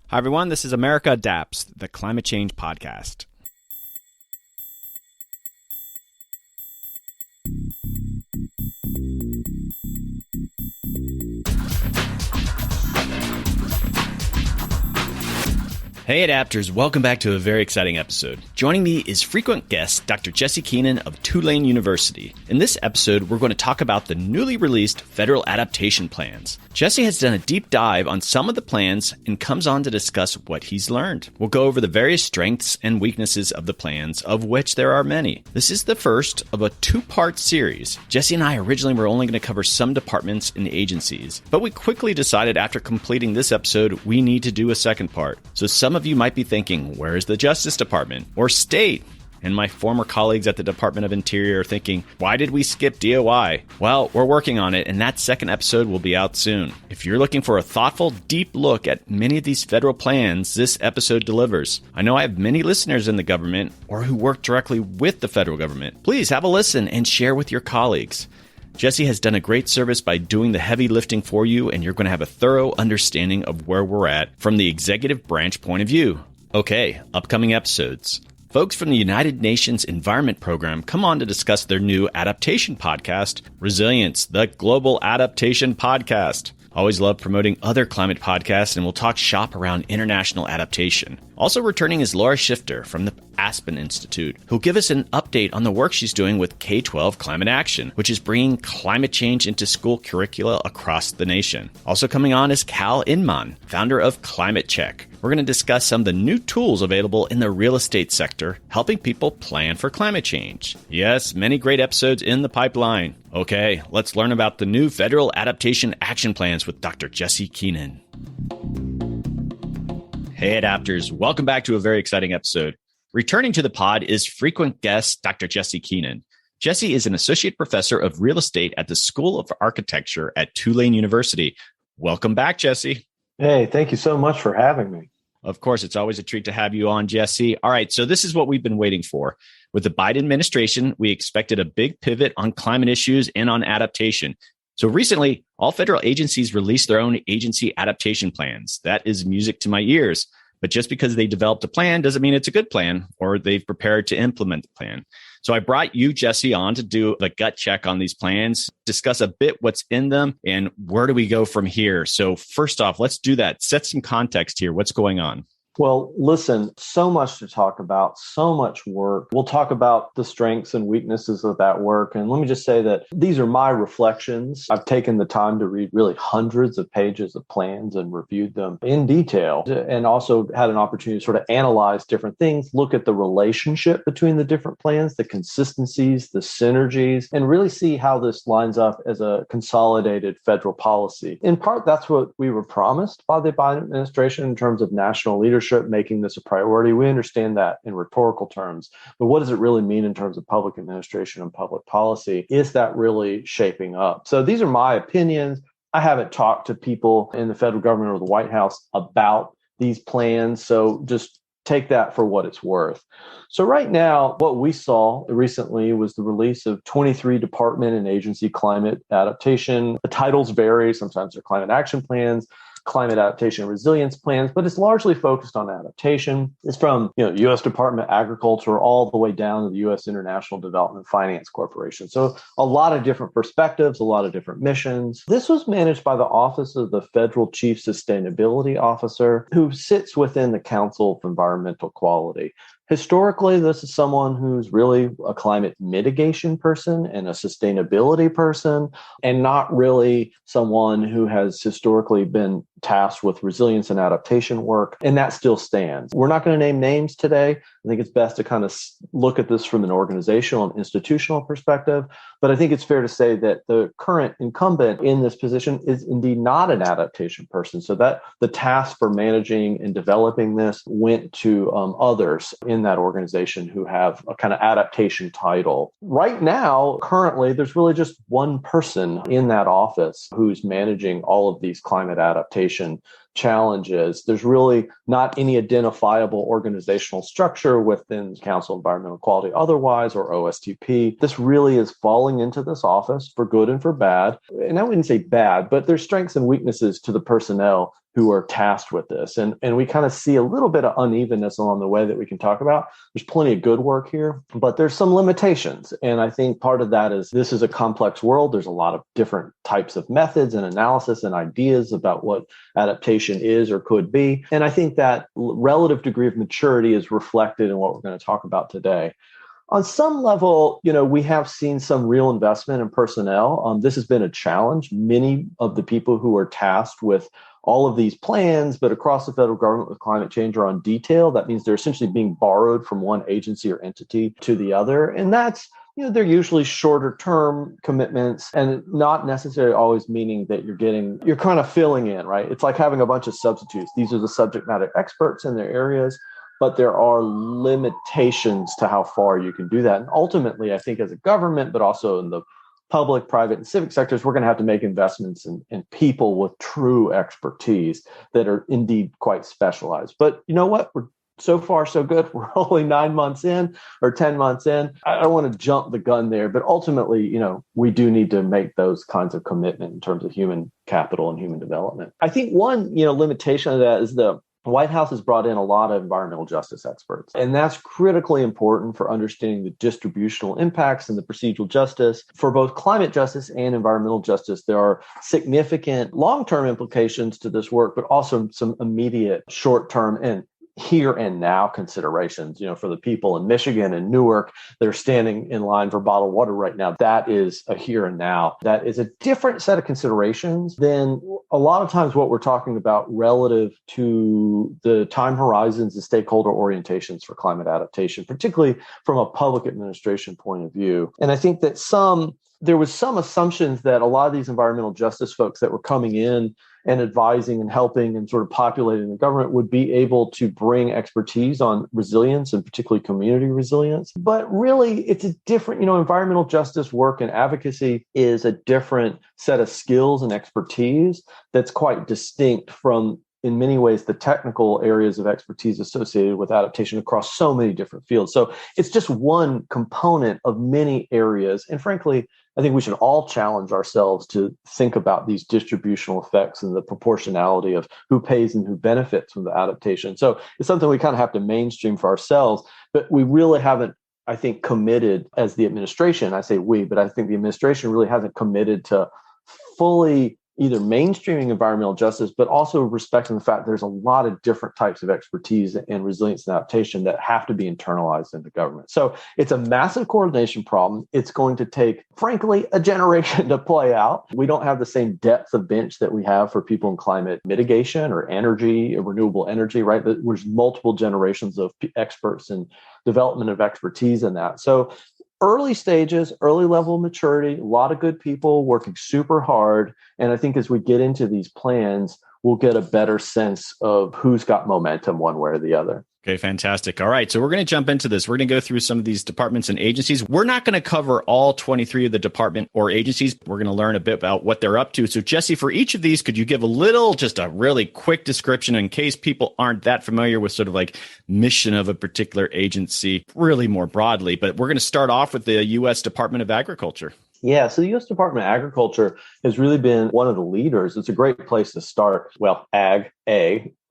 Hi, everyone. This is America Adapts, the climate change podcast. Hey Adapters, welcome back to a very exciting episode. Joining me is frequent guest Dr. Jesse Keenan of Tulane University. In this episode, we're going to talk about the newly released federal adaptation plans. Jesse has done a deep dive on some of the plans and comes on to discuss what he's learned. We'll go over the various strengths and weaknesses of the plans, of which there are many. This is the first of a two-part series. Jesse and I originally were only going to cover some departments and agencies, but we quickly decided after completing this episode, we need to do a second part. So some of you might be thinking, where's the Justice Department or state? And my former colleagues at the Department of Interior are thinking, why did we skip DOI? Well, we're working on it, and that second episode will be out soon. If you're looking for a thoughtful, deep look at many of these federal plans, this episode delivers. I know I have many listeners in the government or who work directly with the federal government. Please have a listen and share with your colleagues. Jesse has done a great service by doing the heavy lifting for you, and you're going to have a thorough understanding of where we're at from the executive branch point of view. Okay, upcoming episodes. Folks from the United Nations Environment Program come on to discuss their new adaptation podcast, Resilience, the Global Adaptation Podcast. Always love promoting other climate podcasts, and we'll talk shop around international adaptation. Also returning is Laura Shifter from the Aspen Institute, who'll give us an update on the work she's doing with K-12 Climate Action, which is bringing climate change into school curricula across the nation. Also coming on is Cal Inman, founder of Climate Check. We're going to discuss some of the new tools available in the real estate sector, helping people plan for climate change. Yes, many great episodes in the pipeline. Okay, let's learn about the new federal adaptation action plans with Dr. Jesse Keenan. Hey Adapters, welcome back to a very exciting episode. Returning to the pod is frequent guest Dr. Jesse Keenan. Jesse is an associate professor of real estate at the School of Architecture at Tulane University. Welcome back, Jesse. Hey, thank you so much for having me. Of course, it's always a treat to have you on, Jesse. All right, so this is what we've been waiting for. With the Biden administration, we expected a big pivot on climate issues and on adaptation. So recently, all federal agencies released their own agency adaptation plans. That is music to my ears. But just because they developed a plan doesn't mean it's a good plan or they've prepared to implement the plan. So I brought you, Jesse, on to do a gut check on these plans, discuss a bit what's in them, and where do we go from here? So first off, let's do that. Set some context here. What's going on? Well, listen, so much to talk about, so much work. We'll talk about the strengths and weaknesses of that work. And let me just say that these are my reflections. I've taken the time to read really hundreds of pages of plans and reviewed them in detail, and also had an opportunity to sort of analyze different things, look at the relationship between the different plans, the consistencies, the synergies, and really see how this lines up as a consolidated federal policy. In part, that's what we were promised by the Biden administration in terms of national leadership, making this a priority. We understand that in rhetorical terms, but what does it really mean in terms of public administration and public policy? Is that really shaping up? So these are my opinions. I haven't talked to people in the federal government or the White House about these plans, so just take that for what it's worth. So right now, what we saw recently was the release of 23 department and agency climate adaptation. The titles vary. Sometimes they're climate action plans, climate adaptation and resilience plans, but it's largely focused on adaptation. It's from U.S. Department of Agriculture all the way down to the U.S. International Development Finance Corporation. So a lot of different perspectives, a lot of different missions. This was managed by the Office of the Federal Chief Sustainability Officer, who sits within the Council of Environmental Quality. Historically, this is someone who's really a climate mitigation person and a sustainability person, and not really someone who has historically been tasked with resilience and adaptation work. And that still stands. We're not going to name names today. I think it's best to kind of look at this from an organizational and institutional perspective. But I think it's fair to say that the current incumbent in this position is indeed not an adaptation person. So that the task for managing and developing this went to others in that organization who have a kind of adaptation title. Right now, currently, there's really just one person in that office who's managing all of these climate adaptation challenges. There's really not any identifiable organizational structure within Council of Environmental Quality otherwise, or OSTP. This really is falling into this office for good and for bad. And I wouldn't say bad, but there's strengths and weaknesses to the personnel who are tasked with this. And we kind of see a little bit of unevenness along the way that we can talk about. There's plenty of good work here, but there's some limitations. And I think part of that is this is a complex world. There's a lot of different types of methods and analysis and ideas about what adaptation is or could be. And I think that relative degree of maturity is reflected in what we're going to talk about today. On some level, we have seen some real investment in personnel. This has been a challenge. Many of the people who are tasked with all of these plans, but across the federal government with climate change are on detail. That means they're essentially being borrowed from one agency or entity to the other. And that's, they're usually shorter term commitments and not necessarily always meaning that you're kind of filling in, right? It's like having a bunch of substitutes. These are the subject matter experts in their areas, but there are limitations to how far you can do that. And ultimately, I think as a government, but also in the public, private, and civic sectors, we're going to have to make investments in people with true expertise that are indeed quite specialized. But you know what? We're so far so good. We're only 9 months in or 10 months in. I don't want to jump the gun there, but ultimately, we do need to make those kinds of commitment in terms of human capital and human development. I think one, limitation of that is the White House has brought in a lot of environmental justice experts, and that's critically important for understanding the distributional impacts and the procedural justice. For both climate justice and environmental justice, there are significant long-term implications to this work, but also some immediate short-term and here and now considerations, for the people in Michigan and Newark that are standing in line for bottled water right now. That is a here and now. That is a different set of considerations than a lot of times what we're talking about relative to the time horizons and stakeholder orientations for climate adaptation, particularly from a public administration point of view. And I think that there was some assumptions that a lot of these environmental justice folks that were coming in and advising and helping and sort of populating the government would be able to bring expertise on resilience and particularly community resilience. But really, it's a different, environmental justice work and advocacy is a different set of skills and expertise that's quite distinct from, in many ways, the technical areas of expertise associated with adaptation across so many different fields. So it's just one component of many areas. And frankly, I think we should all challenge ourselves to think about these distributional effects and the proportionality of who pays and who benefits from the adaptation. So it's something we kind of have to mainstream for ourselves, but we really haven't, I think, committed as the administration. I say we, but I think the administration really hasn't committed to fully either mainstreaming environmental justice, but also respecting the fact there's a lot of different types of expertise and resilience and adaptation that have to be internalized into government. So it's a massive coordination problem. It's going to take, frankly, a generation to play out. We don't have the same depth of bench that we have for people in climate mitigation or energy, or renewable energy, right? There's multiple generations of experts and development of expertise in that. So early stages, early level of maturity, a lot of good people working super hard. And I think as we get into these plans, we'll get a better sense of who's got momentum one way or the other. Okay, fantastic. All right, so we're going to jump into this. We're going to go through some of these departments and agencies. We're not going to cover all 23 of the department or agencies. We're going to learn a bit about what they're up to. So Jesse, for each of these, could you give just a really quick description in case people aren't that familiar with sort of like mission of a particular agency, really more broadly? But we're going to start off with the U.S. Department of Agriculture. Yeah, so the U.S. Department of Agriculture has really been one of the leaders. It's a great place to start. Well,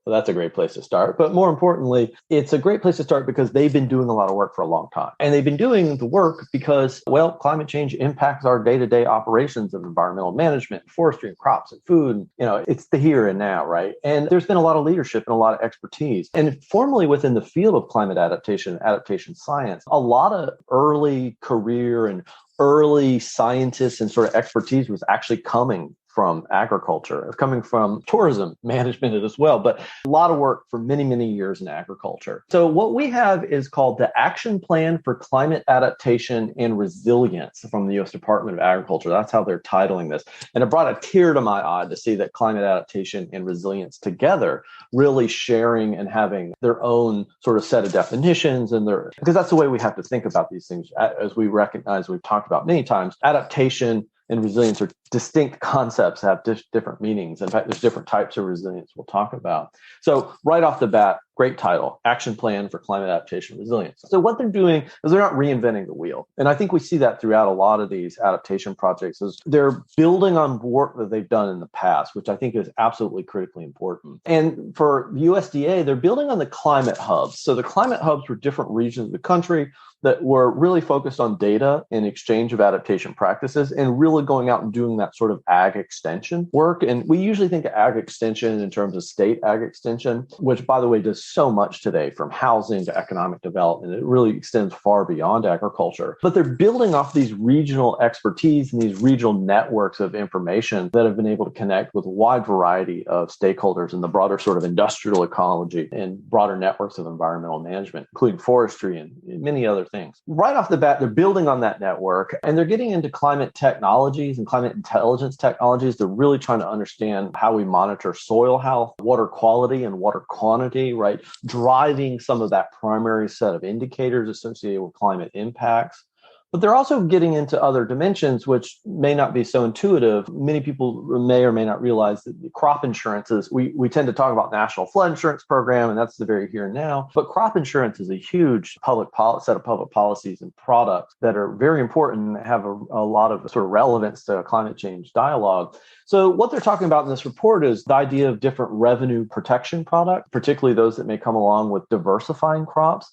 that's a great place to start. But more importantly, it's a great place to start because they've been doing a lot of work for a long time. And they've been doing the work because, climate change impacts our day-to-day operations of environmental management, forestry, and crops and food. It's the here and now, right? And there's been a lot of leadership and a lot of expertise. And formally within the field of climate adaptation science, a lot of early career and early scientists and sort of expertise was actually coming from agriculture, coming from tourism management as well, but a lot of work for many, many years in agriculture. So what we have is called the Action Plan for Climate Adaptation and Resilience from the U.S. Department of Agriculture. That's how they're titling this. And it brought a tear to my eye to see that climate adaptation and resilience together really sharing and having their own sort of set of definitions because that's the way we have to think about these things. As we recognize, we've talked about many times, adaptation and resilience are distinct concepts have different meanings. In fact, there's different types of resilience we'll talk about. So right off the bat, great title, Action Plan for Climate Adaptation Resilience. So what they're doing is they're not reinventing the wheel. And I think we see that throughout a lot of these adaptation projects is they're building on work that they've done in the past, which I think is absolutely critically important. And for USDA, they're building on the climate hubs. So the climate hubs were different regions of the country that were really focused on data and exchange of adaptation practices and really going out and doing that sort of ag extension work. And we usually think of ag extension in terms of state ag extension, which, by the way, does so much today from housing to economic development. It really extends far beyond agriculture. But they're building off these regional expertise and these regional networks of information that have been able to connect with a wide variety of stakeholders in the broader sort of industrial ecology and broader networks of environmental management, including forestry and many other things. Right off the bat, they're building on that network and they're getting into climate technologies and climate intelligence technologies. They're really trying to understand how we monitor soil health, water quality, and water quantity, right? Driving some of that primary set of indicators associated with climate impacts. But they're also getting into other dimensions, which may not be so intuitive. Many people may or may not realize that the crop insurances, we tend to talk about National Flood Insurance Program, and that's the very here and now. But crop insurance is a huge set of public policies and products that are very important and have a lot of sort of relevance to climate change dialogue. So what they're talking about in this report is the idea of different revenue protection products, particularly those that may come along with diversifying crops,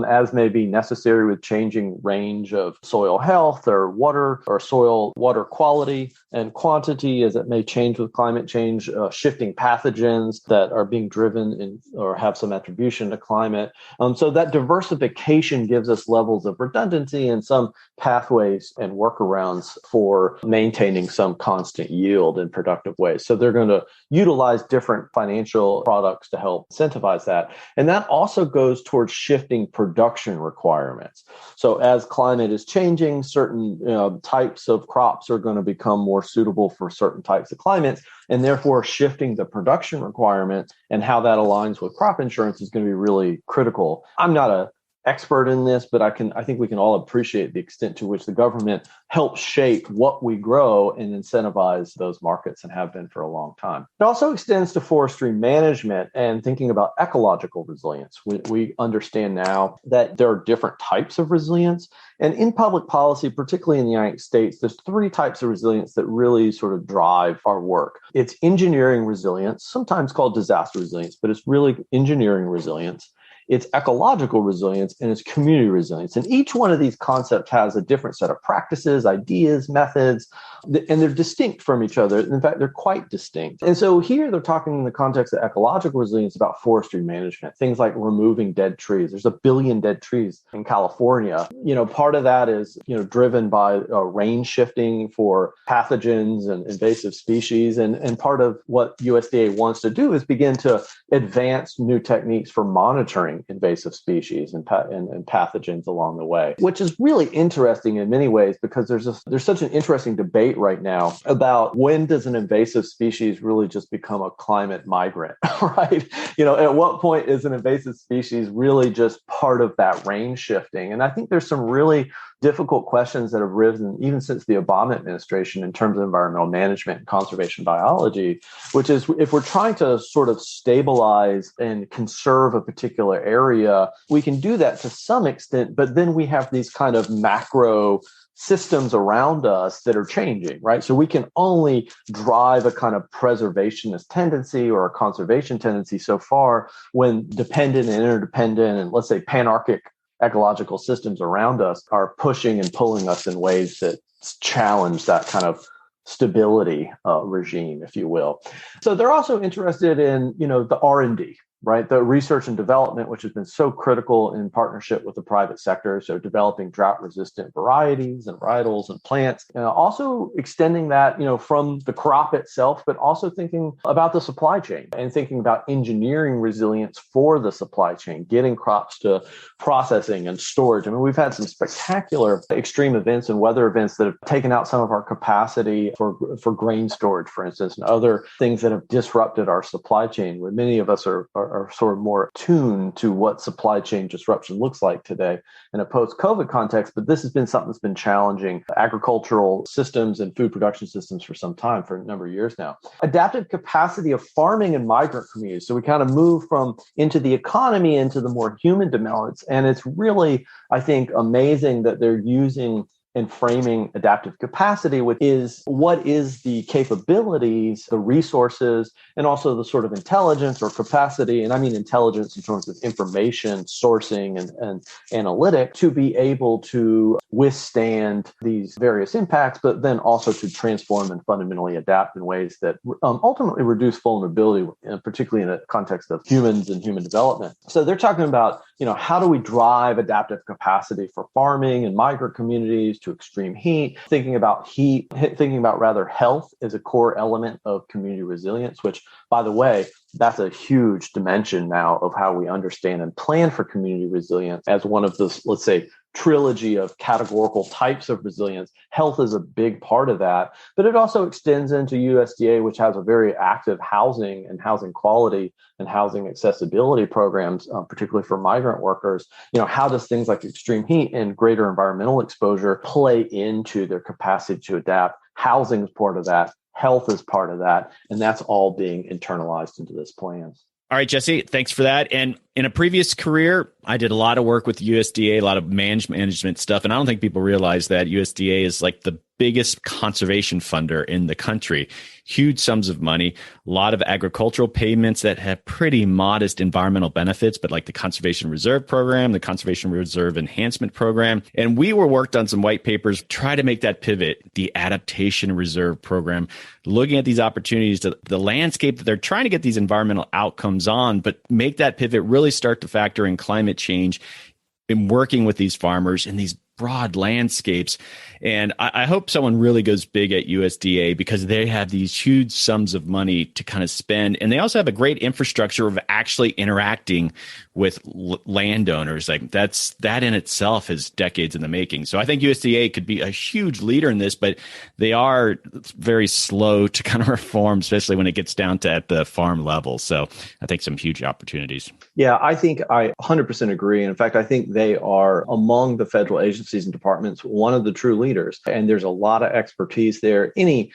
as may be necessary with changing range of soil health or water or soil water quality and quantity as it may change with climate change, shifting pathogens that are being driven in or have some attribution to climate. So that diversification gives us levels of redundancy and some pathways and workarounds for maintaining some constant yield in productive ways. So they're going to utilize different financial products to help incentivize that. And that also goes towards shifting production requirements. So as climate is changing, certain types of crops are going to become more suitable for certain types of climates, and therefore shifting the production requirements and how that aligns with crop insurance is going to be really critical. I'm not an expert in this, but I think we can all appreciate the extent to which the government helps shape what we grow and incentivize those markets and have been for a long time. It also extends to forestry management and thinking about ecological resilience. We understand now that there are different types of resilience. And in public policy, particularly in the United States, there's three types of resilience that really sort of drive our work. It's engineering resilience, sometimes called disaster resilience, but it's really engineering resilience. It's ecological resilience, and it's community resilience. And each one of these concepts has a different set of practices, ideas, methods, and they're distinct from each other. In fact, they're quite distinct. And so here they're talking in the context of ecological resilience about forestry management, things like removing dead trees. There's 1 billion dead trees in California. Part of that is, driven by range shifting for pathogens and invasive species. And part of what USDA wants to do is begin to advance new techniques for monitoring invasive species and pathogens along the way, which is really interesting in many ways because there's such an interesting debate right now about when does an invasive species really just become a climate migrant, right? At what point is an invasive species really just part of that range shifting? And I think there's some really difficult questions that have risen even since the Obama administration in terms of environmental management and conservation biology, which is if we're trying to sort of stabilize and conserve a particular area, we can do that to some extent, but then we have these kind of macro systems around us that are changing, right? So we can only drive a kind of preservationist tendency or a conservation tendency so far when dependent and interdependent and let's say panarchic ecological systems around us are pushing and pulling us in ways that challenge that kind of stability regime, if you will. So they're also interested in, the R&D, right? The research and development, which has been so critical in partnership with the private sector. So developing drought-resistant varieties and varietals and plants, also extending that, from the crop itself, but also thinking about the supply chain and thinking about engineering resilience for the supply chain, getting crops to processing and storage. I mean, we've had some spectacular extreme events and weather events that have taken out some of our capacity for grain storage, for instance, and other things that have disrupted our supply chain, where many of us are are sort of more tuned to what supply chain disruption looks like today in a post-COVID context. But this has been something that's been challenging agricultural systems and food production systems for some time, for a number of years now. Adaptive capacity of farming and migrant communities. So we kind of move from into the economy, into the more human developments. And it's really, I think, amazing that they're using and framing adaptive capacity, which is what is the capabilities, the resources, and also the sort of intelligence or capacity. And I mean intelligence in terms of information sourcing and analytic to be able to withstand these various impacts, but then also to transform and fundamentally adapt in ways that ultimately reduce vulnerability, particularly in the context of humans and human development. So they're talking about, how do we drive adaptive capacity for farming and migrant communities to extreme heat, thinking about health as a core element of community resilience, which, by the way, that's a huge dimension now of how we understand and plan for community resilience as one of the, let's say, trilogy of categorical types of resilience. Health is a big part of that, but it also extends into USDA, which has a very active housing and housing quality and housing accessibility programs, particularly for migrant workers. How does things like extreme heat and greater environmental exposure play into their capacity to adapt? Housing is part of that. Health is part of that. And that's all being internalized into this plan. All right, Jesse, thanks for that. And in a previous career, I did a lot of work with USDA, a lot of management stuff. And I don't think people realize that USDA is like the biggest conservation funder in the country. Huge sums of money, a lot of agricultural payments that have pretty modest environmental benefits, but like the Conservation Reserve Program, the Conservation Reserve Enhancement Program. And we worked on some white papers, try to make that pivot, the Adaptation Reserve Program, looking at these opportunities to the landscape that they're trying to get these environmental outcomes on, but make that pivot, really start to factor in climate change in working with these farmers in these broad landscapes. And I hope someone really goes big at USDA because they have these huge sums of money to kind of spend. And they also have a great infrastructure of actually interacting with landowners. Like that in itself is decades in the making. So I think USDA could be a huge leader in this, but they are very slow to kind of reform, especially when it gets down to at the farm level. So I think some huge opportunities. Yeah, I think I 100% agree. In fact, I think they are among the federal agencies and departments, one of the true leaders. And there's a lot of expertise there. Any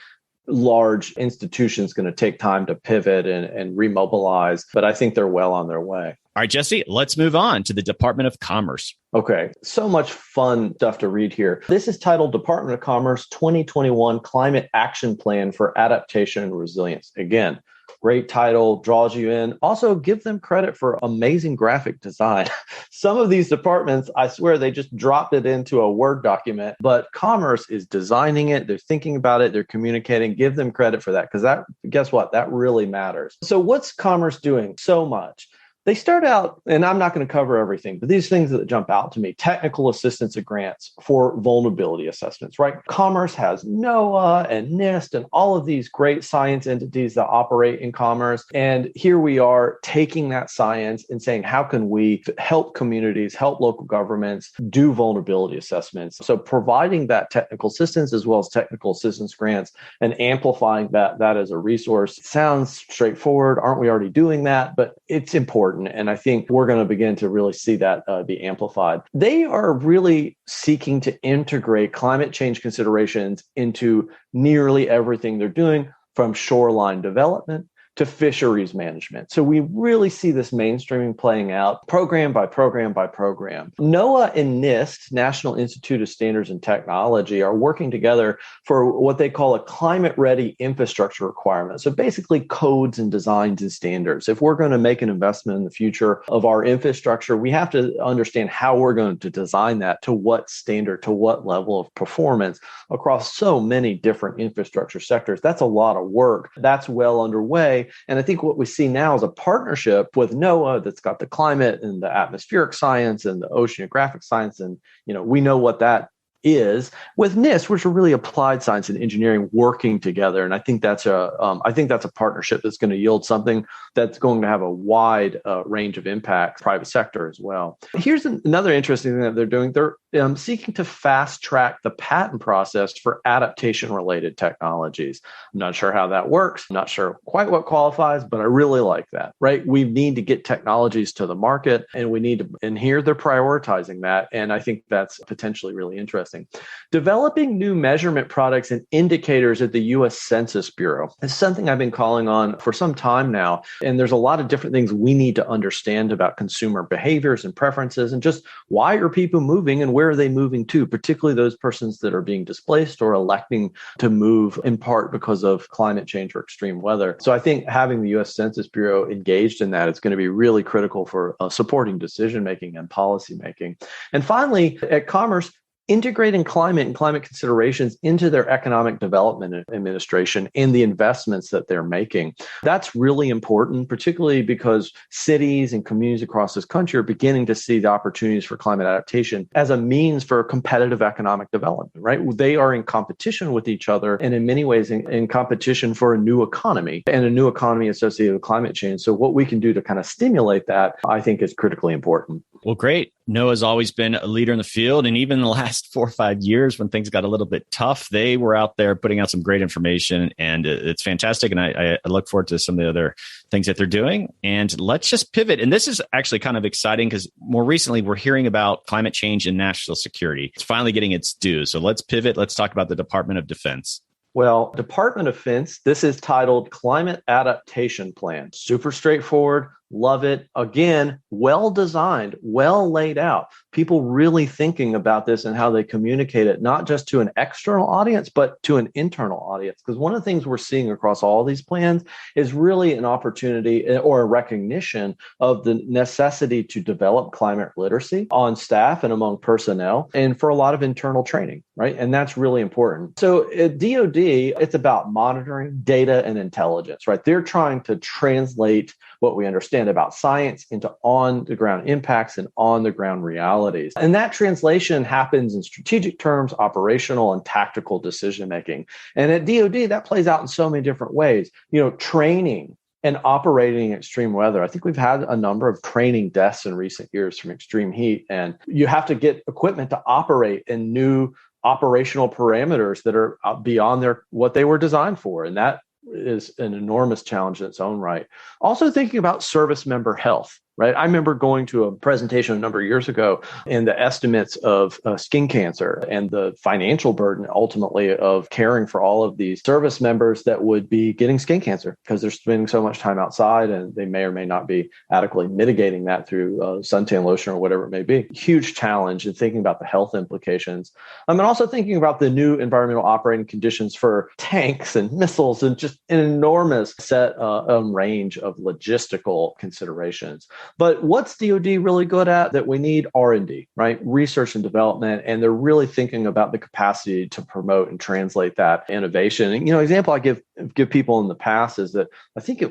large institution is going to take time to pivot and remobilize, but I think they're well on their way. All right, Jesse, let's move on to the Department of Commerce. Okay, so much fun stuff to read here. This is titled Department of Commerce 2021 Climate Action Plan for Adaptation and Resilience. Again, great title, draws you in. Also, give them credit for amazing graphic design. Some of these departments, I swear, they just dropped it into a Word document, but Commerce is designing it. They're thinking about it. They're communicating. Give them credit for that because guess what? That really matters. So what's Commerce doing? So much. They start out, and I'm not going to cover everything, but these things that jump out to me, technical assistance and grants for vulnerability assessments, right? Commerce has NOAA and NIST and all of these great science entities that operate in commerce. And here we are taking that science and saying, how can we help communities, help local governments do vulnerability assessments? So providing that technical assistance as well as technical assistance grants and amplifying that as a resource sounds straightforward. Aren't we already doing that? But it's important. And I think we're going to begin to really see that be amplified. They are really seeking to integrate climate change considerations into nearly everything they're doing, from shoreline development to fisheries management. So we really see this mainstreaming playing out program by program by program. NOAA and NIST, National Institute of Standards and Technology, are working together for what they call a climate-ready infrastructure requirement. So basically codes and designs and standards. If we're going to make an investment in the future of our infrastructure, we have to understand how we're going to design that, to what standard, to what level of performance across so many different infrastructure sectors. That's a lot of work. That's well underway. And I think what we see now is a partnership with NOAA that's got the climate and the atmospheric science and the oceanographic science. And, we know what that is with NIST, which are really applied science and engineering working together. And I think that's a partnership that's going to yield something that's going to have a wide range of impact, private sector as well. Here's another interesting thing that they're doing. They're seeking to fast track the patent process for adaptation related technologies. I'm not sure how that works. I'm not sure quite what qualifies, but I really like that, right? We need to get technologies to the market and here they're prioritizing that. And I think that's potentially really interesting. Developing new measurement products and indicators at the U.S. Census Bureau is something I've been calling on for some time now. And there's a lot of different things we need to understand about consumer behaviors and preferences and just why are people moving and where are they moving to, particularly those persons that are being displaced or electing to move in part because of climate change or extreme weather. So I think having the U.S. Census Bureau engaged in that is going to be really critical for supporting decision making and policy making. And finally, at Commerce, integrating climate and climate considerations into their economic development administration and the investments that they're making. That's really important, particularly because cities and communities across this country are beginning to see the opportunities for climate adaptation as a means for competitive economic development, right? They are in competition with each other and in many ways in competition for a new economy and a new economy associated with climate change. So what we can do to kind of stimulate that, I think is critically important. Well, great. NOAA's always been a leader in the field. And even in the last 4 or 5 years, when things got a little bit tough, they were out there putting out some great information. And it's fantastic. And I look forward to some of the other things that they're doing. And let's just pivot. And this is actually kind of exciting because more recently, we're hearing about climate change and national security. It's finally getting its due. So let's pivot. Let's talk about the Department of Defense. Well, Department of Defense, this is titled Climate Adaptation Plan. Super straightforward. Love it. Again, well designed, well laid out. People really thinking about this and how they communicate it, not just to an external audience, but to an internal audience. Because one of the things we're seeing across all these plans is really an opportunity or a recognition of the necessity to develop climate literacy on staff and among personnel and for a lot of internal training, right? And that's really important. So at DoD, it's about monitoring data and intelligence, right? They're trying to translate what we understand about science into on-the-ground impacts and on-the-ground realities. And that translation happens in strategic terms, operational and tactical decision-making. And at DoD, that plays out in so many different ways. Training and operating in extreme weather. I think we've had a number of training deaths in recent years from extreme heat. And you have to get equipment to operate in new operational parameters that are beyond what they were designed for. And that is an enormous challenge in its own right. Also thinking about service member health, right? I remember going to a presentation a number of years ago and the estimates of skin cancer and the financial burden ultimately of caring for all of these service members that would be getting skin cancer because they're spending so much time outside and they may or may not be adequately mitigating that through suntan lotion or whatever it may be. Huge challenge in thinking about the health implications. And also thinking about the new environmental operating conditions for tanks and missiles and just an enormous set range of logistical considerations. But what's DoD really good at that we need? R&D, right? Research and development. And they're really thinking about the capacity to promote and translate that innovation. And, example I give people in the past is that I think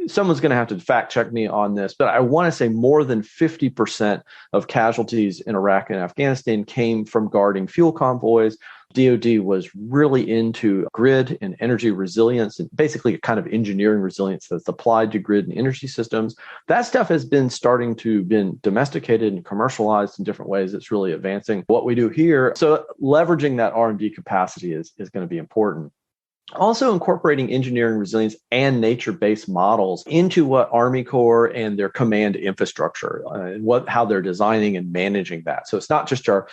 someone's going to have to fact check me on this, but I want to say more than 50% of casualties in Iraq and Afghanistan came from guarding fuel convoys. DoD was really into grid and energy resilience and basically a kind of engineering resilience that's applied to grid and energy systems. That stuff has been starting to been domesticated and commercialized in different ways. It's really advancing what we do here. So leveraging that R&D capacity is going to be important. Also incorporating engineering resilience and nature-based models into what Army Corps and their command infrastructure and how they're designing and managing that. So it's not just our,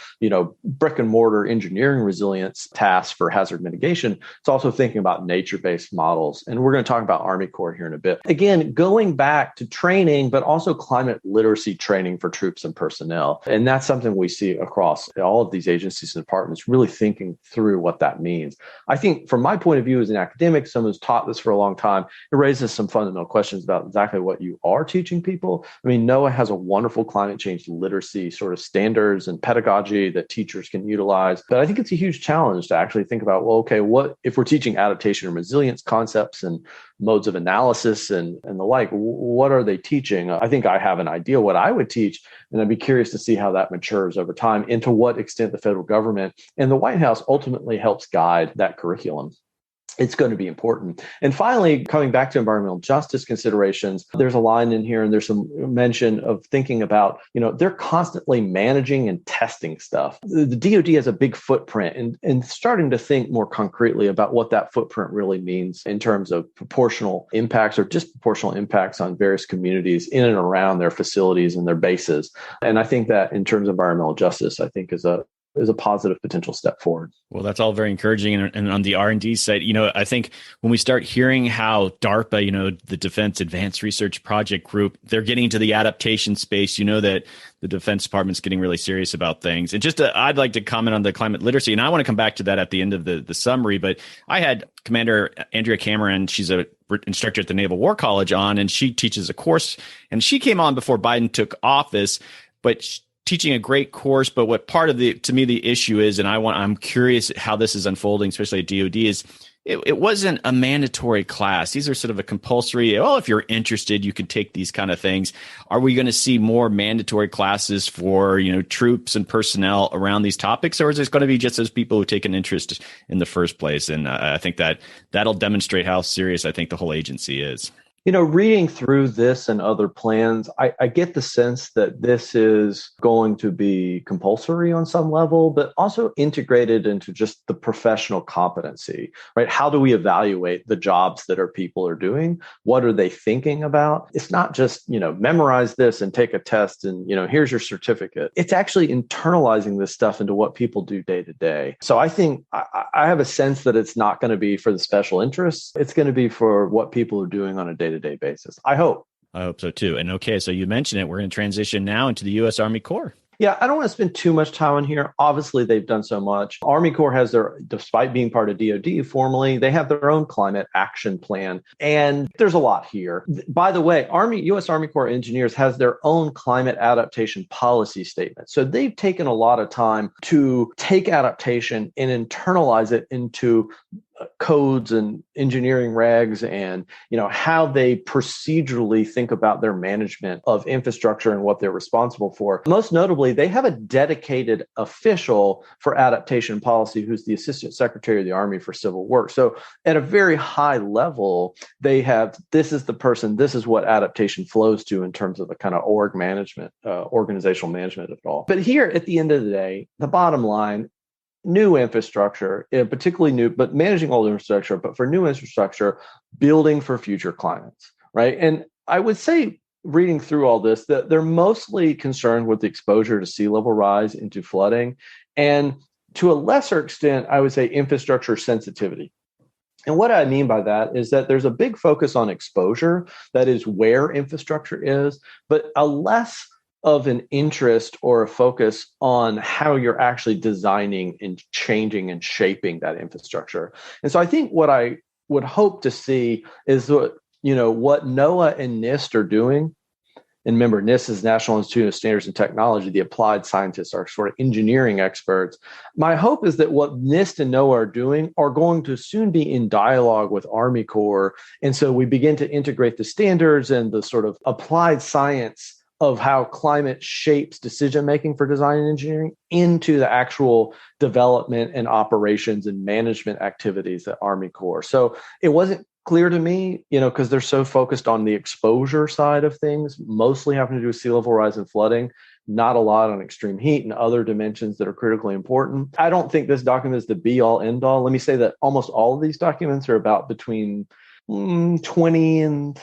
brick and mortar engineering resilience tasks for hazard mitigation. It's also thinking about nature-based models. And we're going to talk about Army Corps here in a bit. Again, going back to training, but also climate literacy training for troops and personnel. And that's something we see across all of these agencies and departments really thinking through what that means. I think from my point of of view as an academic, someone who's taught this for a long time, it raises some fundamental questions about exactly what you are teaching people. I mean, NOAA has a wonderful climate change literacy sort of standards and pedagogy that teachers can utilize. But I think it's a huge challenge to actually think about, well, okay, what if we're teaching adaptation and resilience concepts and modes of analysis and the like, what are they teaching? I think I have an idea what I would teach, and I'd be curious to see how that matures over time and to what extent the federal government and the White House ultimately helps guide that curriculum. It's going to be important. And finally, coming back to environmental justice considerations, there's a line in here and there's some mention of thinking about, they're constantly managing and testing stuff. The DoD has a big footprint and starting to think more concretely about what that footprint really means in terms of proportional impacts or disproportional impacts on various communities in and around their facilities and their bases. And I think that in terms of environmental justice, I think is a positive potential step forward. Well, that's all very encouraging. And on the R&D side, I think when we start hearing how DARPA, the Defense Advanced Research Project Group, they're getting into the adaptation space, that the Defense Department's getting really serious about things. And I'd like to comment on the climate literacy, and I want to come back to that at the end of the summary, but I had Commander Andrea Cameron, she's a instructor at the Naval War College on, and she teaches a course, and she came on before Biden took office, but teaching a great course, but what part of the issue is, and I'm curious how this is unfolding, especially at DoD, is it wasn't a mandatory class. These are sort of a compulsory, if you're interested, you can take these kind of things. Are we going to see more mandatory classes for, troops and personnel around these topics, or is it going to be just those people who take an interest in the first place? And I think that'll demonstrate how serious I think the whole agency is. Reading through this and other plans, I get the sense that this is going to be compulsory on some level, but also integrated into just the professional competency, right? How do we evaluate the jobs that our people are doing? What are they thinking about? It's not just, memorize this and take a test and, here's your certificate. It's actually internalizing this stuff into what people do day to day. So I think I have a sense that it's not going to be for the special interests. It's going to be for what people are doing on a day-to-day basis. I hope so too. And okay, so you mentioned it. We're going to transition now into the U.S. Army Corps. Yeah, I don't want to spend too much time on here. Obviously, they've done so much. Army Corps has despite being part of DoD formally, they have their own climate action plan. And there's a lot here. By the way, U.S. Army Corps engineers has their own climate adaptation policy statement. So they've taken a lot of time to take adaptation and internalize it into codes and engineering regs and how they procedurally think about their management of infrastructure and what they're responsible for. Most notably, they have a dedicated official for adaptation policy who's the Assistant Secretary of the Army for Civil Works. So at a very high level, they have, this is the person, this is what adaptation flows to in terms of the kind of org management, organizational management of it all. But here at the end of the day, the bottom line, new infrastructure, particularly new, but managing old infrastructure, but for new infrastructure, building for future climates, right? And I would say, reading through all this, that they're mostly concerned with the exposure to sea level rise into flooding. And to a lesser extent, I would say infrastructure sensitivity. And what I mean by that is that there's a big focus on exposure, that is where infrastructure is, but a less of an interest or a focus on how you're actually designing and changing and shaping that infrastructure. And so I think what I would hope to see is what NOAA and NIST are doing. And remember, NIST is National Institute of Standards and Technology. The applied scientists are sort of engineering experts. My hope is that what NIST and NOAA are doing are going to soon be in dialogue with Army Corps. And so we begin to integrate the standards and the sort of applied science of how climate shapes decision-making for design and engineering into the actual development and operations and management activities at Army Corps. So it wasn't clear to me, because they're so focused on the exposure side of things, mostly having to do with sea level rise and flooding, not a lot on extreme heat and other dimensions that are critically important. I don't think this document is the be-all, end-all. Let me say that almost all of these documents are about between 20 and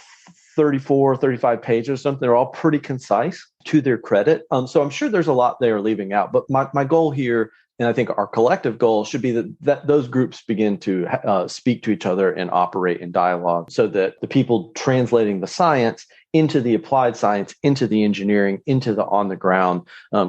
34, 35 pages or something. They're all pretty concise to their credit. So I'm sure there's a lot they are leaving out. But my goal here, and I think our collective goal, should be that those groups begin to speak to each other and operate in dialogue so that the people translating the science into the applied science, into the engineering, into the on-the-ground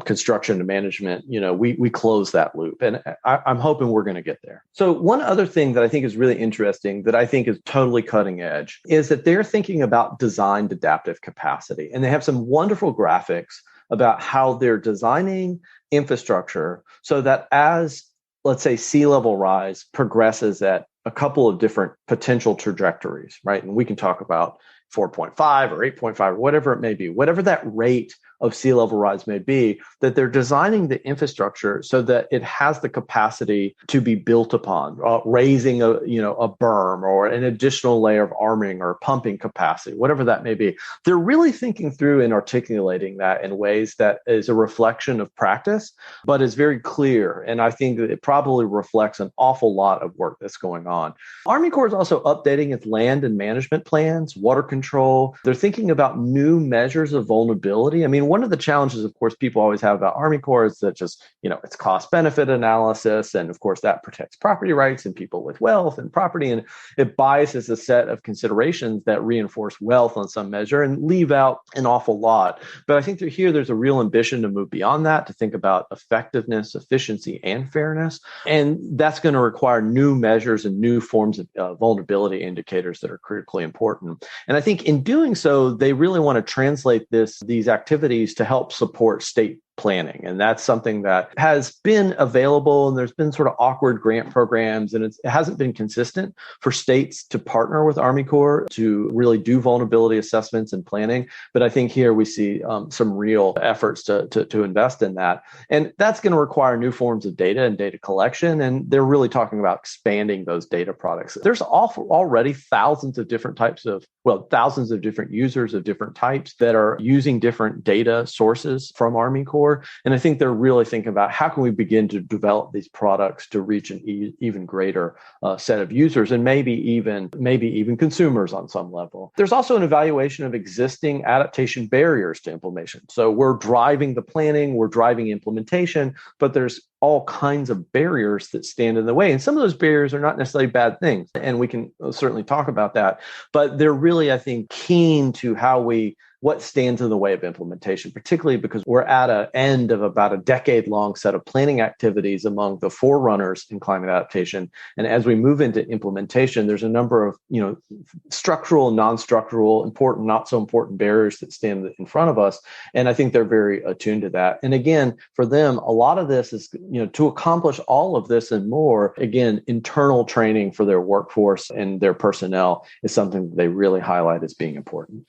construction and management, we close that loop. And I'm hoping we're going to get there. So one other thing that I think is really interesting that I think is totally cutting edge is that they're thinking about designed adaptive capacity. And they have some wonderful graphics about how they're designing infrastructure so that as, let's say, sea level rise progresses at a couple of different potential trajectories, right? And we can talk about 4.5 or 8.5 or whatever it may be, whatever that rate of sea level rise may be, that they're designing the infrastructure so that it has the capacity to be built upon, raising a berm or an additional layer of arming or pumping capacity, whatever that may be. They're really thinking through and articulating that in ways that is a reflection of practice, but is very clear. And I think that it probably reflects an awful lot of work that's going on. Army Corps is also updating its land and management plans, water control. They're thinking about new measures of vulnerability. I mean, one of the challenges, of course, people always have about Army Corps is that just, it's cost benefit analysis. And of course, that protects property rights and people with wealth and property. And it biases a set of considerations that reinforce wealth on some measure and leave out an awful lot. But I think that here there's a real ambition to move beyond that, to think about effectiveness, efficiency, and fairness. And that's going to require new measures and new forms of vulnerability indicators that are critically important. And I think in doing so, they really want to translate these activities to help support state planning. And that's something that has been available, and there's been sort of awkward grant programs, and it hasn't been consistent for states to partner with Army Corps to really do vulnerability assessments and planning. But I think here we see some real efforts to invest in that. And that's going to require new forms of data and data collection. And they're really talking about expanding those data products. There's already thousands of different users of different types that are using different data sources from Army Corps. And I think they're really thinking about how can we begin to develop these products to reach an even greater set of users and maybe even consumers on some level. There's also an evaluation of existing adaptation barriers to implementation. So we're driving the planning, we're driving implementation, but there's all kinds of barriers that stand in the way. And some of those barriers are not necessarily bad things. And we can certainly talk about that. But they're really, I think, keen to what stands in the way of implementation, particularly because we're at an end of about a decade-long set of planning activities among the forerunners in climate adaptation. And as we move into implementation, there's a number of, structural, non-structural, important, not so important barriers that stand in front of us. And I think they're very attuned to that. And again, for them, a lot of this is, to accomplish all of this and more, again, internal training for their workforce and their personnel is something that they really highlight as being important.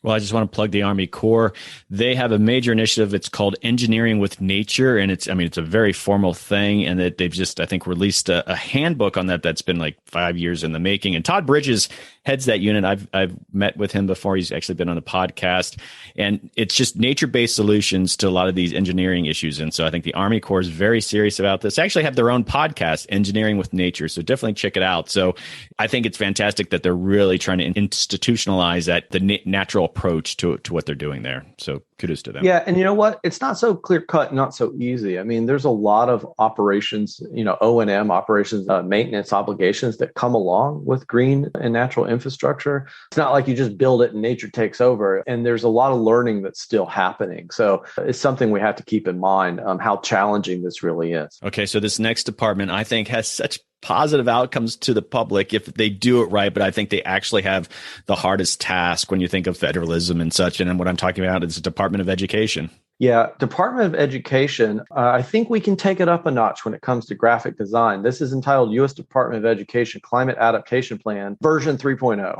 Well, I just want to plug the Army Corps. They have a major initiative. It's called Engineering with Nature. And it's a very formal thing. And that they've just, I think, released a handbook on that's been like 5 years in the making. And Todd Bridges heads that unit. I've met with him before. He's actually been on the podcast. And it's just nature-based solutions to a lot of these engineering issues. And so I think the Army Corps is very serious about this. They actually have their own podcast, Engineering with Nature. So definitely check it out. So I think it's fantastic that they're really trying to institutionalize the natural approach to what they're doing there. So kudos to them. Yeah. And you know what? It's not so clear cut, not so easy. I mean, there's a lot of operations, O&M operations, maintenance obligations that come along with green and natural infrastructure. It's not like you just build it and nature takes over. And there's a lot of learning that's still happening. So it's something we have to keep in mind, how challenging this really is. Okay. So this next department, I think, has such positive outcomes to the public if they do it right. But I think they actually have the hardest task when you think of federalism and such. And what I'm talking about is the Department of Education. Yeah, Department of Education, I think we can take it up a notch when it comes to graphic design. This is entitled U.S. Department of Education Climate Adaptation Plan, version 3.0.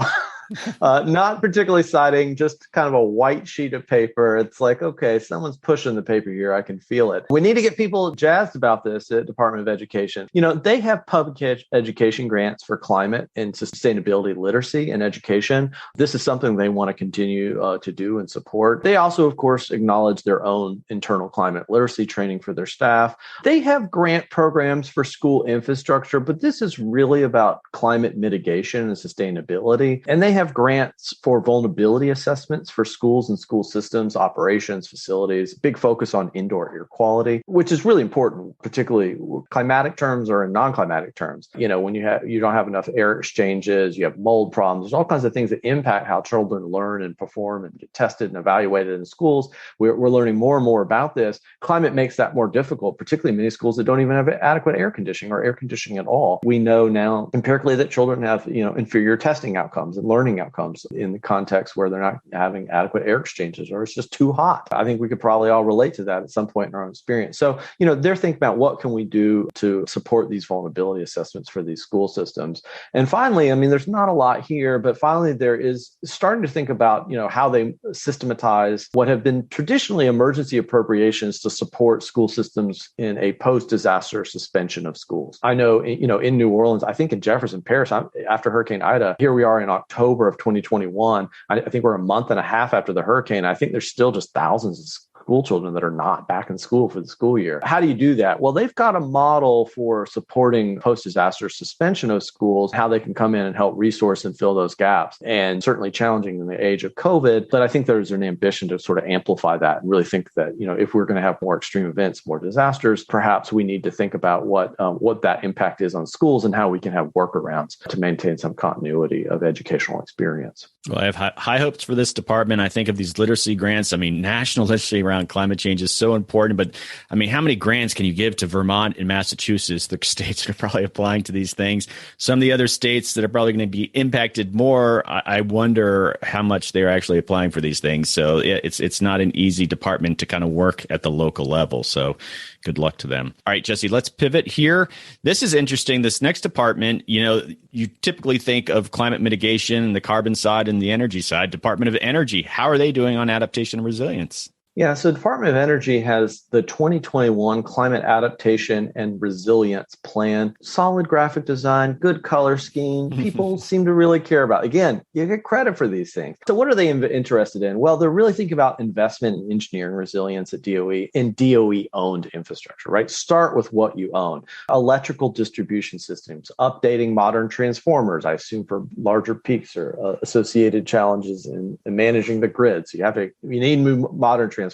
Not particularly exciting, just kind of a white sheet of paper. It's like, okay, someone's pushing the paper here. I can feel it. We need to get people jazzed about this at Department of Education. They have public education grants for climate and sustainability literacy and education. This is something they want to continue to do and support. They also, of course, acknowledge their own internal climate literacy training for their staff. They have grant programs for school infrastructure, but this is really about climate mitigation and sustainability. And they have grants for vulnerability assessments for schools and school systems, operations, facilities, big focus on indoor air quality, which is really important, particularly climatic terms or in non-climatic terms. When you don't have enough air exchanges, you have mold problems, there's all kinds of things that impact how children learn and perform and get tested and evaluated in schools. We're learning more and more about this. Climate makes that more difficult, particularly in many schools that don't even have adequate air conditioning or air conditioning at all. We know now empirically that children have, inferior testing outcomes and learning outcomes in the context where they're not having adequate air exchanges or it's just too hot. I think we could probably all relate to that at some point in our own experience. So, they're thinking about what can we do to support these vulnerability assessments for these school systems. And finally, there's not a lot here, but finally there is starting to think about, how they systematize what have been traditionally emergency appropriations to support school systems in a post-disaster suspension of schools. I know, in New Orleans, I think in Jefferson Parish, after Hurricane Ida, here we are in October of 2021. I think we're a month and a half after the hurricane. I think there's still just thousands of school children that are not back in school for the school year. How do you do that? Well, they've got a model for supporting post-disaster suspension of schools, how they can come in and help resource and fill those gaps. And certainly challenging in the age of COVID. But I think there's an ambition to sort of amplify that and really think that, if we're going to have more extreme events, more disasters, perhaps we need to think about what that impact is on schools and how we can have workarounds to maintain some continuity of educational experience. Well, I have high hopes for this department. I think of these literacy grants. National literacy around climate change is so important. But how many grants can you give to Vermont and Massachusetts, the states that are probably applying to these things? Some of the other states that are probably going to be impacted more, I wonder how much they're actually applying for these things. So it's not an easy department to kind of work at the local level. So good luck to them. All right, Jesse, let's pivot here. This is interesting. This next department, you typically think of climate mitigation, the carbon side and the energy side. Department of Energy, how are they doing on adaptation and resilience? Yeah, so Department of Energy has the 2021 Climate Adaptation and Resilience Plan. Solid graphic design, good color scheme. People seem to really care about. Again, you get credit for these things. So what are they interested in? Well, they're really thinking about investment in engineering resilience at DOE and DOE-owned infrastructure, right? Start with what you own. Electrical distribution systems, updating modern transformers, I assume for larger peaks or associated challenges in managing the grid. So you need modern transformers.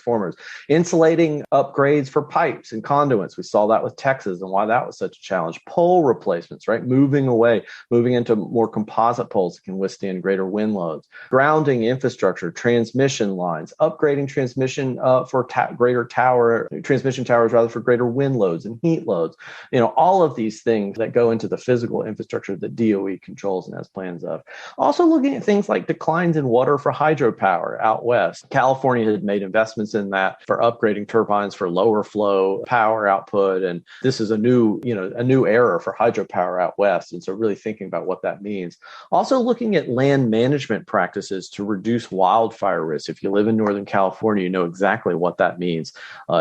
Insulating upgrades for pipes and conduits. We saw that with Texas and why that was such a challenge. Pole replacements, right? Moving into more composite poles that can withstand greater wind loads. Grounding infrastructure, transmission lines, upgrading transmission for transmission towers rather for greater wind loads and heat loads. All of these things that go into the physical infrastructure that DOE controls and has plans of. Also looking at things like declines in water for hydropower out west. California had made investments in that for upgrading turbines for lower flow power output. And this is a new era for hydropower out west. And so really thinking about what that means. Also looking at land management practices to reduce wildfire risk. If you live in Northern California, you know exactly what that means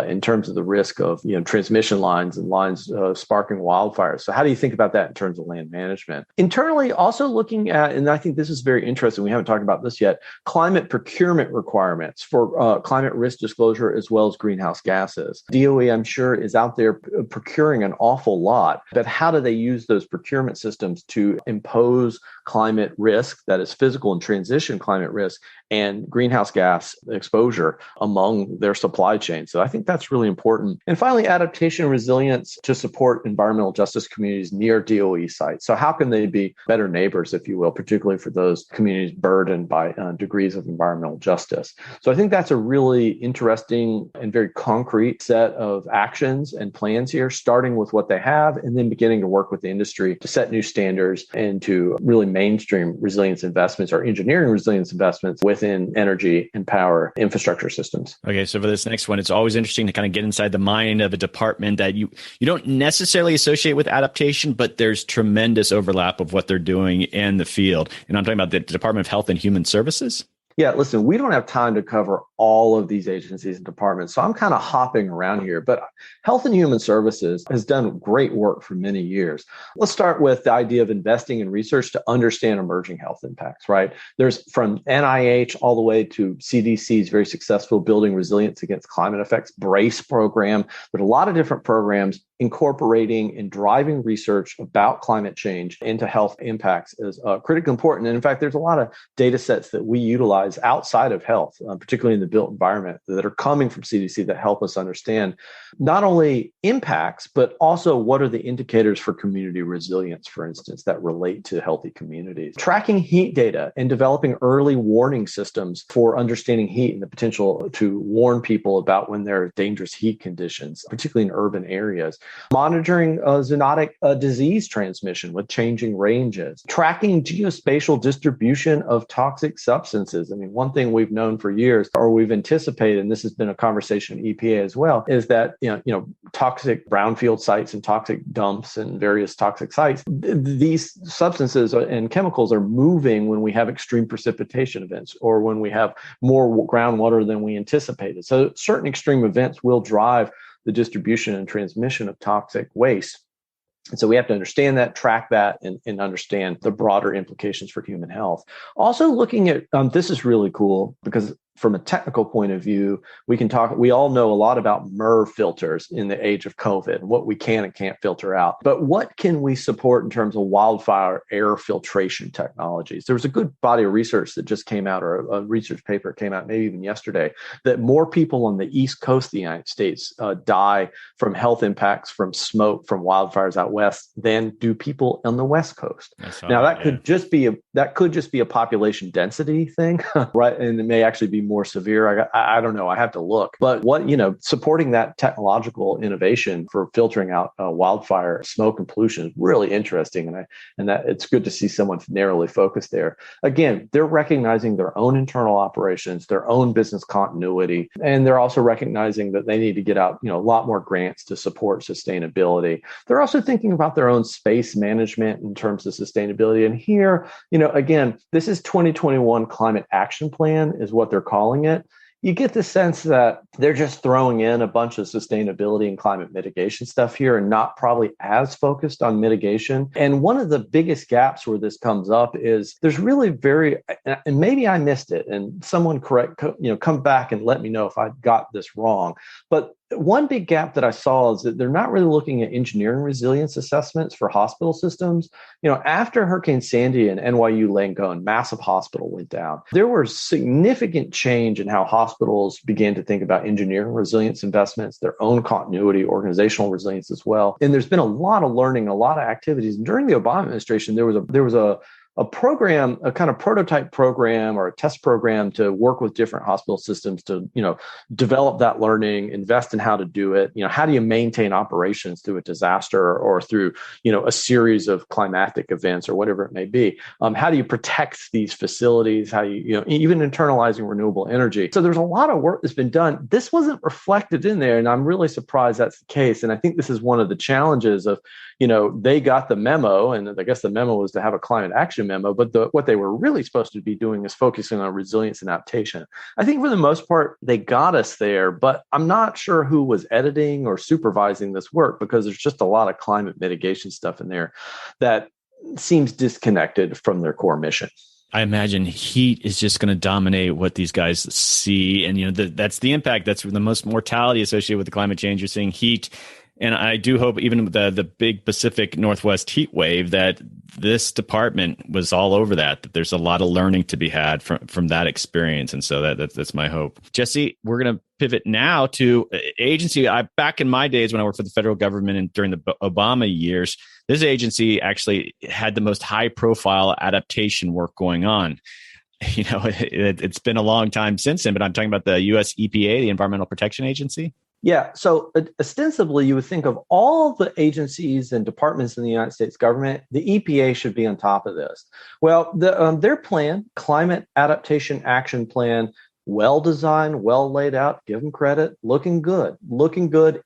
in terms of the risk of transmission lines and lines sparking wildfires. So how do you think about that in terms of land management? Internally, also looking at, and I think this is very interesting, we haven't talked about this yet, climate procurement requirements for climate risk disclosure as well as greenhouse gases. DOE, I'm sure, is out there procuring an awful lot, but how do they use those procurement systems to impose climate risk, that is physical and transition climate risk, and greenhouse gas exposure among their supply chain? So I think that's really important. And finally, adaptation and resilience to support environmental justice communities near DOE sites. So how can they be better neighbors, if you will, particularly for those communities burdened by degrees of environmental justice? So I think that's a really interesting and very concrete set of actions and plans here, starting with what they have and then beginning to work with the industry to set new standards and to really mainstream resilience investments or engineering resilience investments within energy and power infrastructure systems. Okay, so for this next one, it's always interesting to kind of get inside the mind of a department that you don't necessarily associate with adaptation, but there's tremendous overlap of what they're doing in the field. And I'm talking about the Department of Health and Human Services. Yeah, listen, we don't have time to cover all of these agencies and departments, so I'm kind of hopping around here. But Health and Human Services has done great work for many years. Let's start with the idea of investing in research to understand emerging health impacts, right? There's from NIH all the way to CDC's very successful Building Resilience Against Climate Effects BRACE program. There's a lot of different programs incorporating and driving research about climate change into health impacts is critically important. And in fact, there's a lot of data sets that we utilize outside of health, particularly in the built environment, that are coming from CDC that help us understand not only impacts, but also what are the indicators for community resilience, for instance, that relate to healthy communities. Tracking heat data and developing early warning systems for understanding heat and the potential to warn people about when there are dangerous heat conditions, particularly in urban areas. Monitoring zoonotic disease transmission with changing ranges. Tracking geospatial distribution of toxic substances. I mean, one thing we've known for years, or we've anticipated, and this has been a conversation in EPA as well, is that toxic brownfield sites and toxic dumps and various toxic sites, these substances and chemicals are moving when we have extreme precipitation events or when we have more groundwater than we anticipated. So certain extreme events will drive the distribution and transmission of toxic waste. And so we have to understand that, track that, and understand the broader implications for human health. Also looking at, this is really cool because from a technical point of view, we all know a lot about MERV filters in the age of COVID, what we can and can't filter out. But what can we support in terms of wildfire air filtration technologies? There was a good body of research that just came out, or a research paper came out maybe even yesterday, that more people on the East Coast of the United States die from health impacts from smoke from wildfires out west than do people on the West Coast. Now that could just be a population density thing, right? And it may actually be more severe. I don't know. I have to look. But supporting that technological innovation for filtering out wildfire smoke and pollution is really interesting. And that it's good to see someone narrowly focused there. Again, they're recognizing their own internal operations, their own business continuity, and they're also recognizing that they need to get out, a lot more grants to support sustainability. They're also thinking about their own space management in terms of sustainability. And here, again, this is 2021 Climate Action Plan is what they're calling it. You get the sense that they're just throwing in a bunch of sustainability and climate mitigation stuff here and not probably as focused on mitigation. And one of the biggest gaps where this comes up is there's really and maybe I missed it, and someone come back and let me know if I got this wrong. But one big gap that I saw is that they're not really looking at engineering resilience assessments for hospital systems. After Hurricane Sandy and NYU Langone, massive hospital went down. There was significant change in how hospitals began to think about engineering resilience investments, their own continuity, organizational resilience as well. And there's been a lot of learning, a lot of activities. And during the Obama administration, there was a program, a kind of prototype program or a test program to work with different hospital systems to, develop that learning, invest in how to do it. How do you maintain operations through a disaster or through, a series of climatic events or whatever it may be? How do you protect these facilities? How even internalizing renewable energy? So there's a lot of work that's been done. This wasn't reflected in there, and I'm really surprised that's the case. And I think this is one of the challenges of, they got the memo, and I guess the memo was to have a climate action memo, but what they were really supposed to be doing is focusing on resilience and adaptation. I think for the most part, they got us there, but I'm not sure who was editing or supervising this work because there's just a lot of climate mitigation stuff in there that seems disconnected from their core mission. I imagine heat is just going to dominate what these guys see. And, that's the impact. That's the most mortality associated with the climate change. You're seeing heat. And I do hope even with the big Pacific Northwest heat wave that this department was all over that there's a lot of learning to be had from that experience. And so that's my hope. Jesse, we're going to pivot now to agency. Back in my days when I worked for the federal government and during the Obama years, this agency actually had the most high profile adaptation work going on. It's been a long time since then, but I'm talking about the US EPA, the Environmental Protection Agency. Yeah. So ostensibly, you would think of all the agencies and departments in the United States government, the EPA should be on top of this. Well, their plan, Climate Adaptation Action Plan, well designed, well laid out, give them credit, looking good,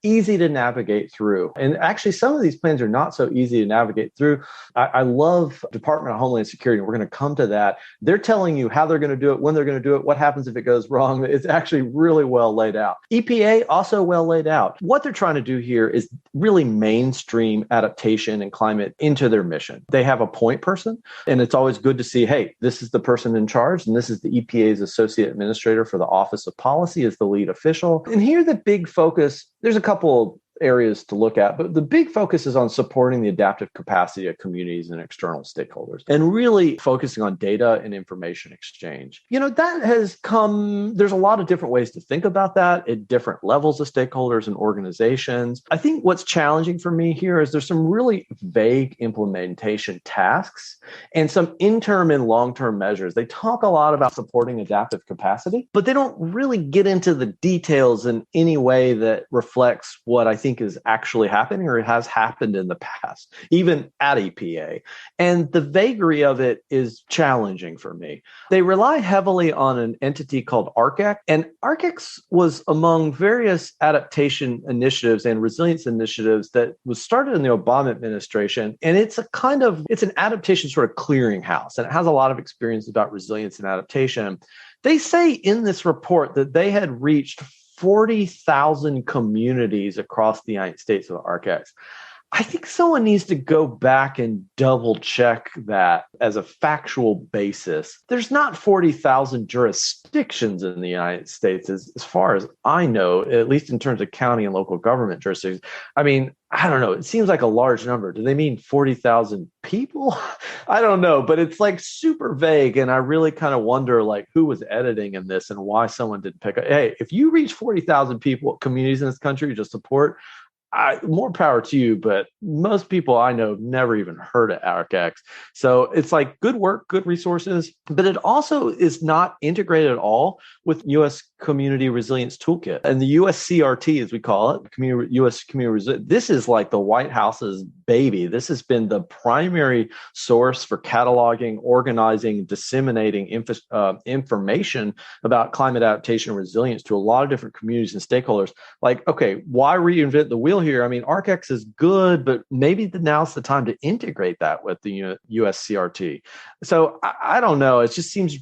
easy to navigate through. And actually, some of these plans are not so easy to navigate through. I love Department of Homeland Security. We're going to come to that. They're telling you how they're going to do it, when they're going to do it, what happens if it goes wrong. It's actually really well laid out. EPA also well laid out. What they're trying to do here is really mainstream adaptation and climate into their mission. They have a point person, and it's always good to see, hey, this is the person in charge, and this is the EPA's associate administrator for the Office of Policy as the lead official. And here the big focus, there's a couple areas to look at, but the big focus is on supporting the adaptive capacity of communities and external stakeholders and really focusing on data and information exchange. That has come, there's a lot of different ways to think about that at different levels of stakeholders and organizations. I think what's challenging for me here is there's some really vague implementation tasks and some interim and long-term measures. They talk a lot about supporting adaptive capacity, but they don't really get into the details in any way that reflects what I think is actually happening or has happened in the past, even at EPA. And the vagary of it is challenging for me. They rely heavily on an entity called ARC-X, and ARC-X was among various adaptation initiatives and resilience initiatives that was started in the Obama administration. And it's an adaptation sort of clearinghouse, and it has a lot of experience about resilience and adaptation. They say in this report that they had reached 40,000 communities across the United States with ARC-X. I think someone needs to go back and double check that as a factual basis. There's not 40,000 jurisdictions in the United States, as far as I know, at least in terms of county and local government jurisdictions. I mean, I don't know. It seems like a large number. Do they mean 40,000 people? I don't know, but it's like super vague. And I really kind of wonder like who was editing in this and why someone didn't pick up. Hey, if you reach 40,000 people, communities in this country to support, more power to you, but most people I know have never even heard of ARC-X. So it's like good work, good resources, but it also is not integrated at all with U.S. Community Resilience Toolkit and the USCRT, as we call it, U.S. Community Resilience. This is like the White House's baby. This has been the primary source for cataloging, organizing, disseminating information about climate adaptation and resilience to a lot of different communities and stakeholders. Like, okay, why reinvent the wheel here? I mean, ARC-X is good, but maybe now's the time to integrate that with the USCRT. So I don't know. It just seems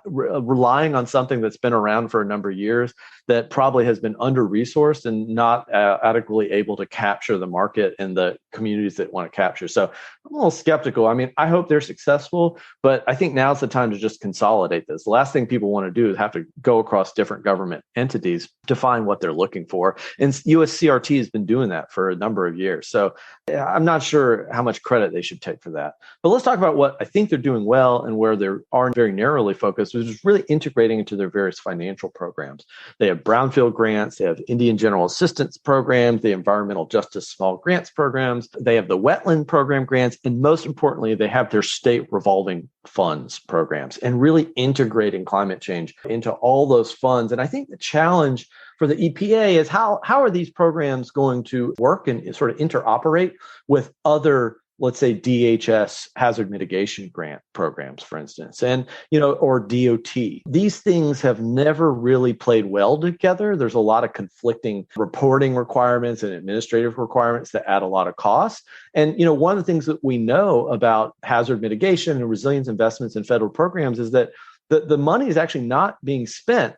relying on something that's been around for a number of years that probably has been under-resourced and not adequately able to capture the market and the communities that want to capture. So I'm a little skeptical. I mean, I hope they're successful, but I think now's the time to just consolidate this. The last thing people want to do is have to go across different government entities to find what they're looking for. And USCRT has been doing that for a number of years. So I'm not sure how much credit they should take for that. But let's talk about what I think they're doing well and where they are very narrowly focused, which is really integrating into their various financial programs. They have brownfield grants, they have Indian General Assistance programs, the Environmental Justice Small Grants programs, they have the Wetland Program grants, and most importantly, they have their state revolving funds programs and really integrating climate change into all those funds. And I think the challenge for the EPA is how are these programs going to work and sort of interoperate with other, let's say, DHS hazard mitigation grant programs, for instance, and, or DOT. These things have never really played well together. There's a lot of conflicting reporting requirements and administrative requirements that add a lot of costs. And, one of the things that we know about hazard mitigation and resilience investments in federal programs is that the money is actually not being spent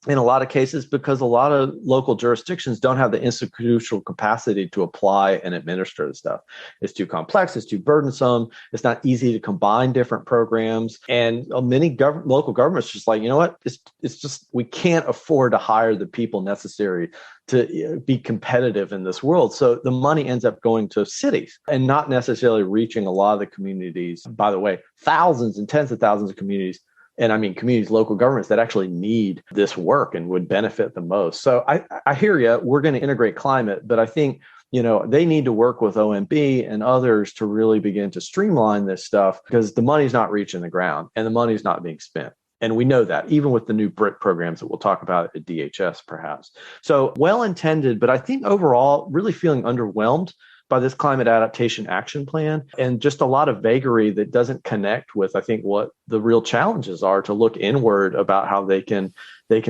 in a lot of cases because a lot of local jurisdictions don't have the institutional capacity to apply and administer the stuff. It's too complex. It's too burdensome. It's not easy to combine different programs. And many local governments are just like, you know what? It's just, we can't afford to hire the people necessary to be competitive in this world. So the money ends up going to cities and not necessarily reaching a lot of the communities. By the way, thousands and tens of thousands of communities. And I mean, communities, local governments that actually need this work and would benefit the most. So I hear you. We're going to integrate climate, but I think, they need to work with OMB and others to really begin to streamline this stuff because the money's not reaching the ground and the money's not being spent. And we know that even with the new BRIC programs that we'll talk about at DHS, perhaps. So well-intended, but I think overall really feeling underwhelmed by this climate adaptation action plan and just a lot of vagary that doesn't connect with, I think, what the real challenges are to look inward about how they can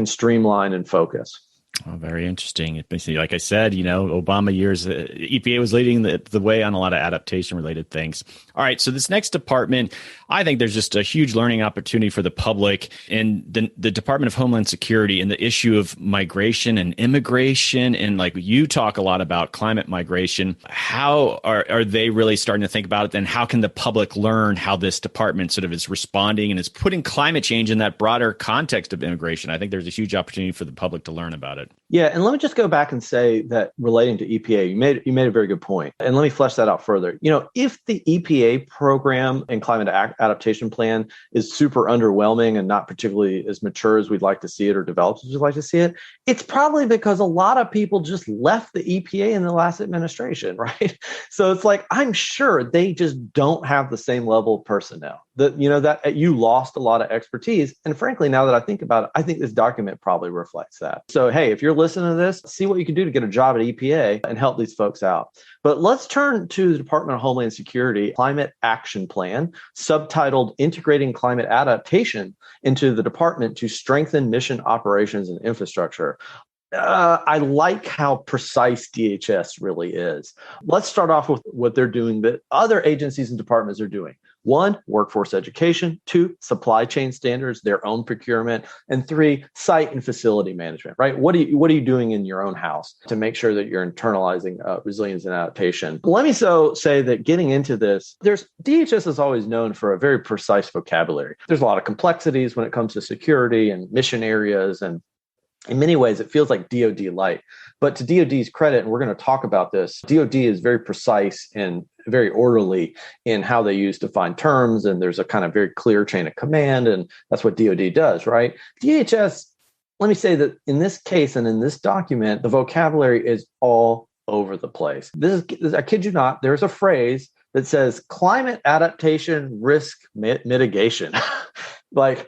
streamline and focus. Oh, very interesting. Like I said, Obama years, EPA was leading the way on a lot of adaptation-related things. All right, so this next department, I think there's just a huge learning opportunity for the public and the Department of Homeland Security and the issue of migration and immigration. And like you talk a lot about climate migration. How are they really starting to think about it? Then how can the public learn how this department sort of is responding and is putting climate change in that broader context of immigration? I think there's a huge opportunity for the public to learn about it. it. Yeah, and let me just go back and say that relating to EPA, you made a very good point. And let me flesh that out further. If the EPA program and climate adaptation plan is super underwhelming and not particularly as mature as we'd like to see it or developed as we'd like to see it, it's probably because a lot of people just left the EPA in the last administration, right? So it's like, I'm sure they just don't have the same level of personnel. That you lost a lot of expertise. And frankly, now that I think about it, I think this document probably reflects that. So, hey, if you're listening to this, see what you can do to get a job at EPA and help these folks out. But let's turn to the Department of Homeland Security Climate Action Plan, subtitled Integrating Climate Adaptation into the Department to Strengthen Mission Operations and Infrastructure. I like how precise DHS really is. Let's start off with what they're doing that other agencies and departments are doing. 1, workforce education. 2, supply chain standards, their own procurement. And 3, site and facility management, right? What are you doing in your own house to make sure that you're internalizing resilience and adaptation? Let me say that getting into this, DHS is always known for a very precise vocabulary. There's a lot of complexities when it comes to security and mission areas, and in many ways, it feels like DoD light. But to DoD's credit, and we're going to talk about this, DoD is very precise and very orderly in how they use defined terms, and there's a kind of very clear chain of command, and that's what DoD does, right? DHS, let me say that in this case and in this document, the vocabulary is all over the place. This is, I kid you not, there's a phrase that says climate adaptation risk mitigation. Like,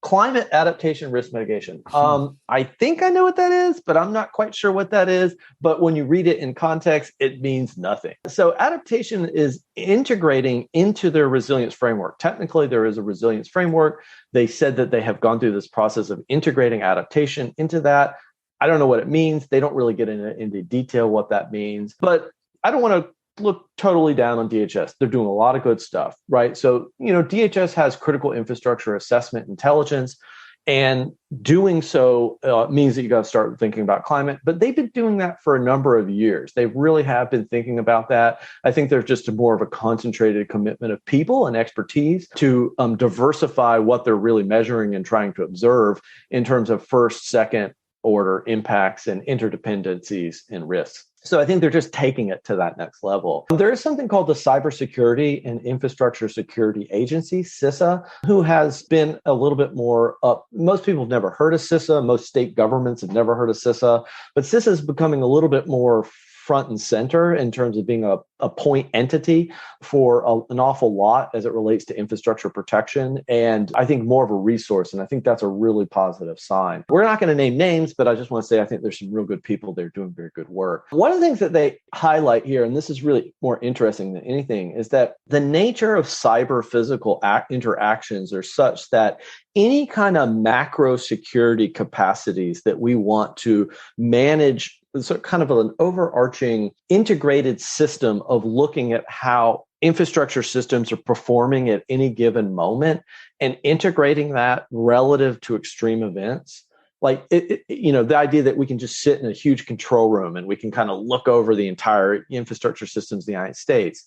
climate adaptation risk mitigation. I think I know what that is, but I'm not quite sure what that is. But when you read it in context, it means nothing. So adaptation is integrating into their resilience framework. Technically, there is a resilience framework. They said that they have gone through this process of integrating adaptation into that. I don't know what it means. They don't really get into detail what that means. But I don't want to look totally down on DHS. They're doing a lot of good stuff, right? So, DHS has critical infrastructure assessment intelligence, and doing so means that you got to start thinking about climate. But they've been doing that for a number of years. They really have been thinking about that. I think there's just more of a concentrated commitment of people and expertise to diversify what they're really measuring and trying to observe in terms of first, second order impacts and interdependencies and risks. So I think they're just taking it to that next level. There is something called the Cybersecurity and Infrastructure Security Agency, CISA, who has been a little bit more up. Most people have never heard of CISA. Most state governments have never heard of CISA. But CISA is becoming a little bit more front and center in terms of being a point entity for an awful lot as it relates to infrastructure protection. And I think more of a resource. And I think that's a really positive sign. We're not going to name names, but I just want to say I think there's some real good people there doing very good work. One of the things that they highlight here, and this is really more interesting than anything, is that the nature of cyber physical interactions are such that any kind of macro security capacities that we want to manage, so kind of an overarching integrated system of looking at how infrastructure systems are performing at any given moment and integrating that relative to extreme events. Like, the idea that we can just sit in a huge control room and we can kind of look over the entire infrastructure systems of the United States.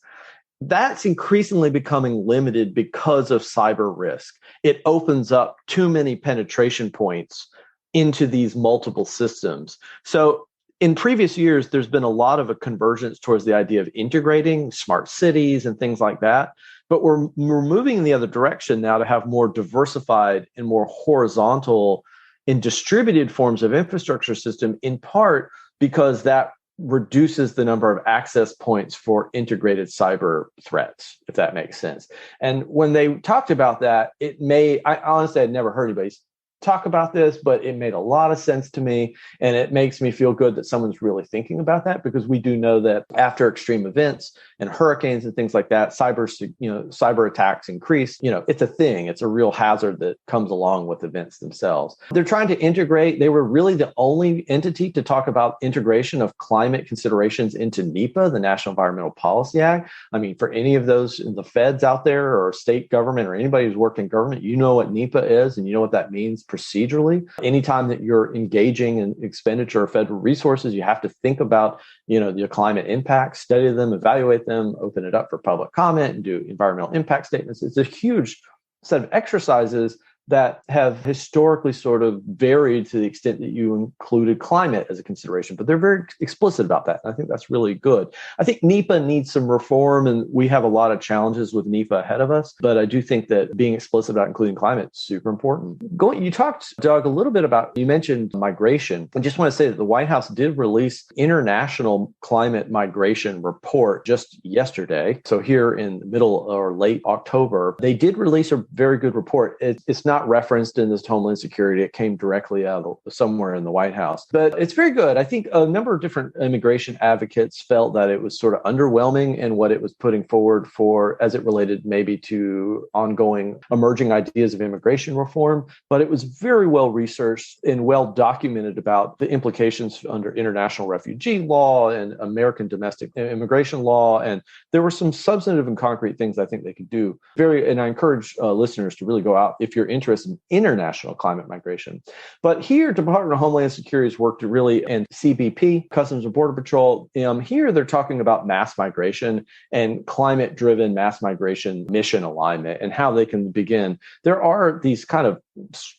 That's increasingly becoming limited because of cyber risk. It opens up too many penetration points into these multiple systems. So in previous years, there's been a lot of a convergence towards the idea of integrating smart cities and things like that. But we're moving in the other direction now to have more diversified and more horizontal and distributed forms of infrastructure system, in part because that reduces the number of access points for integrated cyber threats, if that makes sense. And when they talked about that, I honestly had never heard anybody talk about this, but it made a lot of sense to me. And it makes me feel good that someone's really thinking about that, because we do know that after extreme events and hurricanes and things like that, cyber attacks increase. It's a thing. It's a real hazard that comes along with events themselves. They're trying to integrate. They were really the only entity to talk about integration of climate considerations into NEPA, the National Environmental Policy Act. I mean, for any of those in the feds out there or state government or anybody who's worked in government, you know what NEPA is and you know what that means procedurally. Anytime that you're engaging in expenditure of federal resources, you have to think about, the climate impacts, study them, evaluate them, open it up for public comment, and do environmental impact statements. It's a huge set of exercises that have historically sort of varied to the extent that you included climate as a consideration, but they're very explicit about that. I think that's really good. I think NEPA needs some reform, and we have a lot of challenges with NEPA ahead of us, but I do think that being explicit about including climate is super important. You talked, Doug, a little bit about, you mentioned migration. I just want to say that the White House did release international climate migration report just yesterday. So here in the middle or late October, they did release a very good report. It's not referenced in this Homeland Security. It came directly out of somewhere in the White House, but it's very good. I think a number of different immigration advocates felt that it was sort of underwhelming in what it was putting forward for, as it related maybe to ongoing emerging ideas of immigration reform, but it was very well researched and well documented about the implications under international refugee law and American domestic immigration law. And there were some substantive and concrete things I think they could do. And I encourage listeners to really go out if you're interested in international climate migration. But here, Department of Homeland Security's worked to really, and CBP, Customs and Border Patrol, here they're talking about mass migration and climate-driven mass migration mission alignment and how they can begin. There are these kind of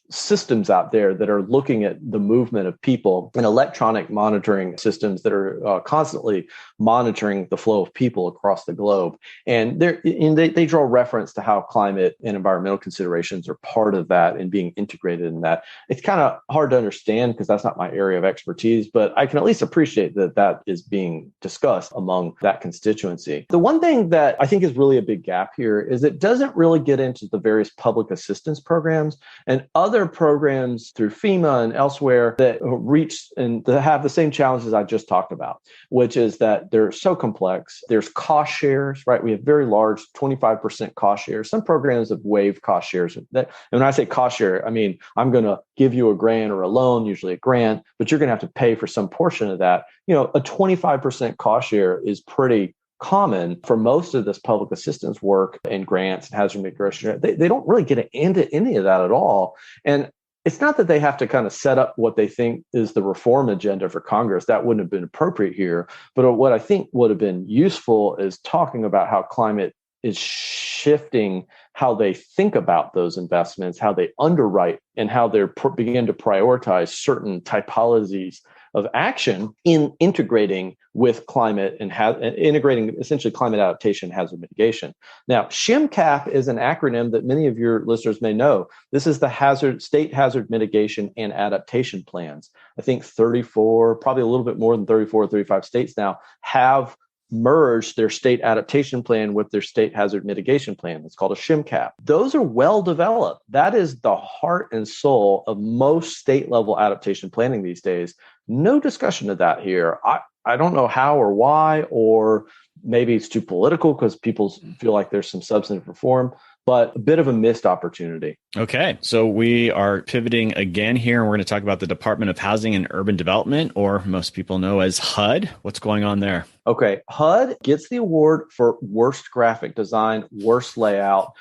systems out there that are looking at the movement of people and electronic monitoring systems that are constantly monitoring the flow of people across the globe. And they draw reference to how climate and environmental considerations are part of that and being integrated in that. It's kind of hard to understand because that's not my area of expertise, but I can at least appreciate that that is being discussed among that constituency. The one thing that I think is really a big gap here is it doesn't really get into the various public assistance programs and other programs through FEMA and elsewhere that reach and that have the same challenges I just talked about, which is that they're so complex. There's cost shares, right? We have very large 25% cost shares. Some programs have waived cost shares. And when I say cost share, I mean, I'm going to give you a grant or a loan, usually a grant, but you're going to have to pay for some portion of that. A 25% cost share is pretty common for most of this public assistance work and grants and hazard mitigation. They don't really get into any of that at all. And it's not that they have to kind of set up what they think is the reform agenda for Congress. That wouldn't have been appropriate here. But what I think would have been useful is talking about how climate is shifting how they think about those investments, how they underwrite, and how they begin to prioritize certain typologies of action in integrating with climate and integrating essentially climate adaptation and hazard mitigation. Now, SHMCAP is an acronym that many of your listeners may know. This is the State Hazard Mitigation and Adaptation Plans. I think 34, probably a little bit more than 34 or 35 states now have merged their state adaptation plan with their state hazard mitigation plan. It's called a SHMCAP. Those are well developed. That is the heart and soul of most state level adaptation planning these days. No discussion of that here. I don't know how or why, or maybe it's too political because people feel like there's some substantive reform, but a bit of a missed opportunity. Okay, so we are pivoting again here, and we're going to talk about the Department of Housing and Urban Development, or most people know as HUD. What's going on there? Okay, HUD gets the award for worst graphic design, worst layout.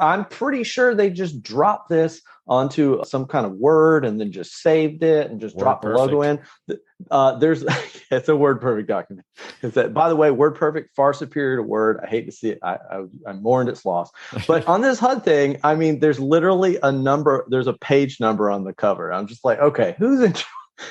I'm pretty sure they just dropped this onto some kind of Word and then just saved it and just dropped the logo in. It's a WordPerfect document. Is that, by the way, WordPerfect far superior to Word. I hate to see it. I mourned its loss. But on this HUD thing, I mean, there's literally there's a page number on the cover. I'm just like, okay,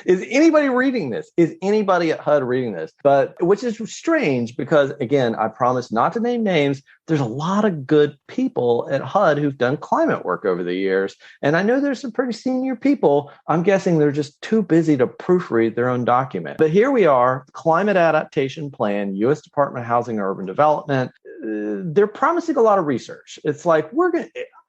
is anybody reading this? Is anybody at HUD reading this? But which is strange because, again, I promise not to name names. There's a lot of good people at HUD who've done climate work over the years. And I know there's some pretty senior people. I'm guessing they're just too busy to proofread their own document. But here we are, Climate Adaptation Plan, U.S. Department of Housing and Urban Development. They're promising a lot of research. It's like,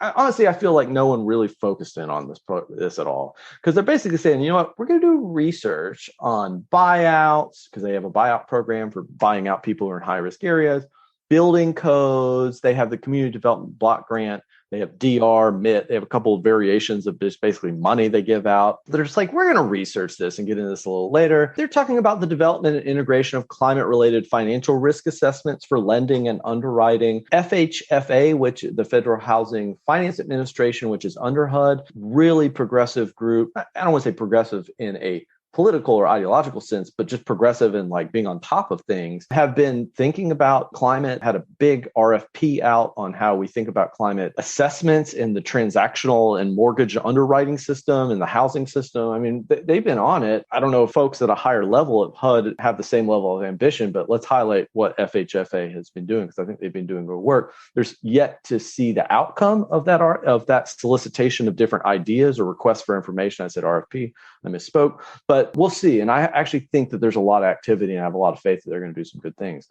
honestly, I feel like no one really focused in on this at all, because they're basically saying, you know what, we're going to do research on buyouts, because they have a buyout program for buying out people who are in high risk areas, building codes. They have the community development block grant. They have DR, MIT. They have a couple of variations of just basically money they give out. They're just like, we're going to research this and get into this a little later. They're talking about the development and integration of climate-related financial risk assessments for lending and underwriting. FHFA, which the Federal Housing Finance Administration, which is under HUD, really progressive group. I don't want to say progressive in a political or ideological sense, but just progressive and like being on top of things, have been thinking about climate, had a big RFP out on how we think about climate assessments in the transactional and mortgage underwriting system and the housing system. I mean, they've been on it. I don't know if folks at a higher level at HUD have the same level of ambition, but let's highlight what FHFA has been doing, because I think they've been doing good work. There's yet to see the outcome of that solicitation of different ideas or requests for information. I said RFP, I misspoke, but we'll see. And I actually think that there's a lot of activity, and I have a lot of faith that they're going to do some good things.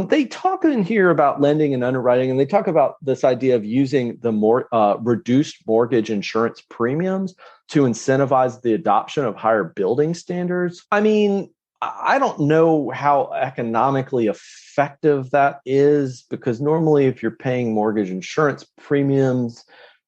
They talk in here about lending and underwriting, and they talk about this idea of using the more reduced mortgage insurance premiums to incentivize the adoption of higher building standards. I mean, I don't know how economically effective that is, because normally if you're paying mortgage insurance premiums,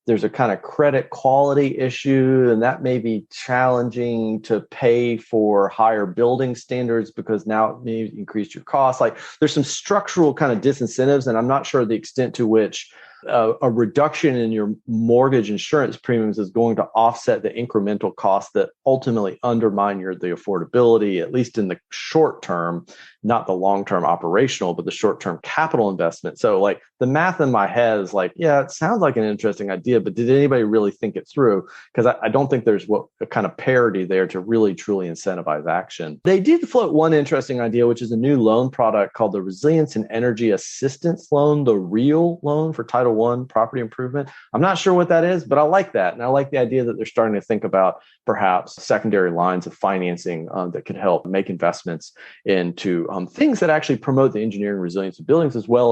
there's a kind of credit quality issue, and that may be challenging to pay for higher building standards because now it may increase your costs. Like there's some structural kind of disincentives, and I'm not sure the extent to which a reduction in your mortgage insurance premiums is going to offset the incremental costs that ultimately undermine the affordability, at least in the short term, not the long-term operational, but the short-term capital investment. So like the math in my head is like, yeah, it sounds like an interesting idea, but did anybody really think it through? Because I don't think there's a kind of parity there to really, truly incentivize action. They did float one interesting idea, which is a new loan product called the Resilience and Energy Assistance Loan, the REAL loan for Title I property improvement. I'm not sure what that is, but I like that. And I like the idea that they're starting to think about perhaps secondary lines of financing that could help make investments into things that actually promote the engineering resilience of buildings, as well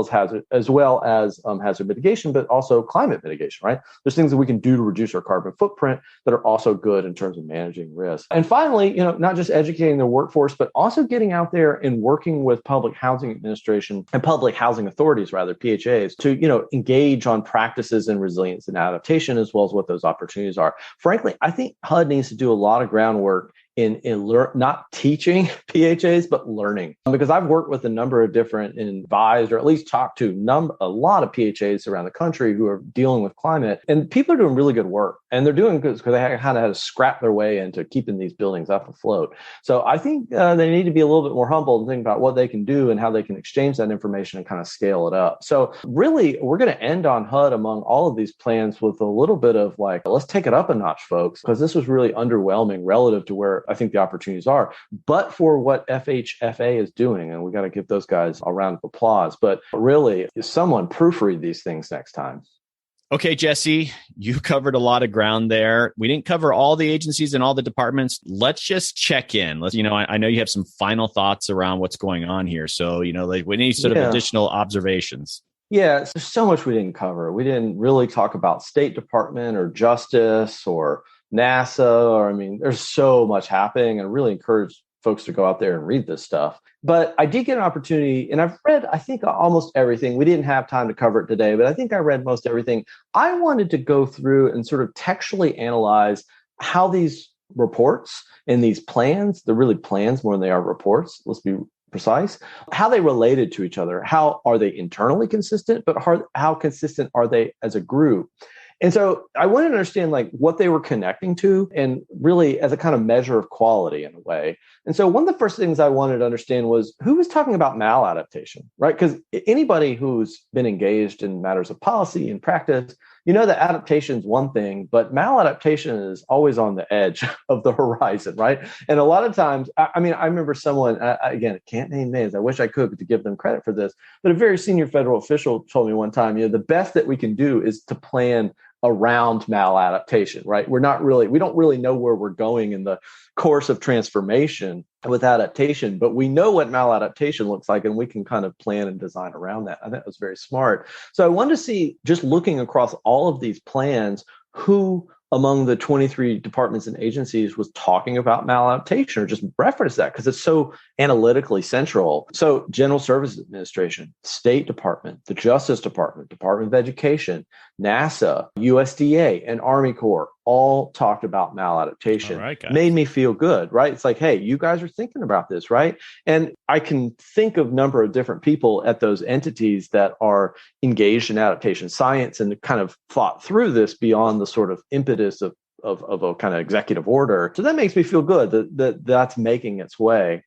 as hazard mitigation, but also climate mitigation, right? There's things that we can do to reduce our carbon footprint that are also good in terms of managing risk. And finally, not just educating the workforce, but also getting out there and working with public housing administration and public housing authorities, rather, PHAs, to, engage on practices in resilience and adaptation, as well as what those opportunities are. Frankly, I think HUD needs to do a lot of groundwork in not teaching PHAs, but learning. Because I've worked with a number of different and advised, or at least talked to a lot of PHAs around the country who are dealing with climate, and people are doing really good work. And they're doing good because they kind of had to scrap their way into keeping these buildings up afloat. So I think they need to be a little bit more humble and think about what they can do and how they can exchange that information and kind of scale it up. So really, we're going to end on HUD among all of these plans with a little bit of like, let's take it up a notch, folks, because this was really underwhelming relative to where I think the opportunities are, but for what FHFA is doing. And we got to give those guys a round of applause. But really, someone proofread these things next time. Okay, Jesse, you covered a lot of ground there. We didn't cover all the agencies and all the departments. Let's just check in. I know you have some final thoughts around what's going on here. So, like any sort of additional observations. Yeah, there's so much we didn't cover. We didn't really talk about State Department or Justice or NASA, there's so much happening, and I really encourage folks to go out there and read this stuff. But I did get an opportunity, and I've read, I think, almost everything. We didn't have time to cover it today, but I think I read most everything. I wanted to go through and sort of textually analyze how these reports and these plans, they're really plans more than they are reports, let's be precise, how they related to each other. How are they internally consistent, but how consistent are they as a group? And so I wanted to understand like what they were connecting to, and really as a kind of measure of quality in a way. And so one of the first things I wanted to understand was who was talking about maladaptation, right? Because anybody who's been engaged in matters of policy and practice, that adaptation is one thing, but maladaptation is always on the edge of the horizon, right? And a lot of times, I remember someone, again, I can't name names. I wish I could to give them credit for this, but a very senior federal official told me one time, the best that we can do is to plan around maladaptation, right? We don't really know where we're going in the course of transformation with adaptation, but we know what maladaptation looks like, and we can kind of plan and design around that. I think that was very smart. So I wanted to see, just looking across all of these plans, who among the 23 departments and agencies was talking about maladaptation or just reference that, because it's so analytically central. So General Services Administration, State Department, the Justice Department, Department of Education, NASA, USDA, and Army Corps all talked about maladaptation. All right, guys. Made me feel good, right? It's like, hey, you guys are thinking about this, right? And I can think of a number of different people at those entities that are engaged in adaptation science and kind of thought through this beyond the sort of impetus of of a kind of executive order. So that makes me feel good that that's making its way.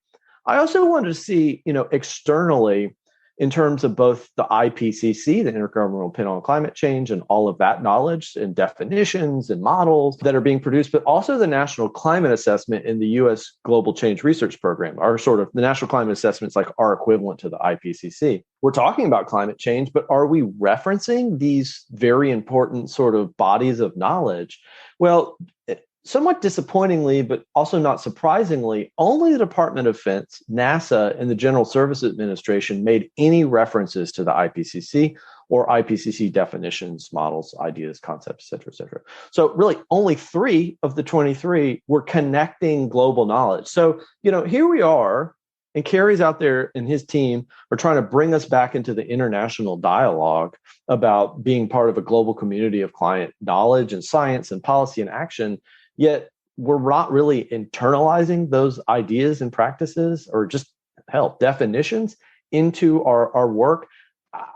I also wanted to see, externally, in terms of both the IPCC, the Intergovernmental Panel on Climate Change, and all of that knowledge and definitions and models that are being produced, but also the National Climate Assessment in the U.S. Global Change Research Program. The National Climate Assessment is like our equivalent to the IPCC. We're talking about climate change, but are we referencing these very important sort of bodies of knowledge? Well, somewhat disappointingly, but also not surprisingly, only the Department of Defense, NASA, and the General Services Administration made any references to the IPCC or IPCC definitions, models, ideas, concepts, et cetera, et cetera. So really only 3 of the 23 were connecting global knowledge. So, here we are, and Kerry's out there and his team are trying to bring us back into the international dialogue about being part of a global community of climate knowledge and science and policy and action. Yet we're not really internalizing those ideas and practices, or just definitions into our work.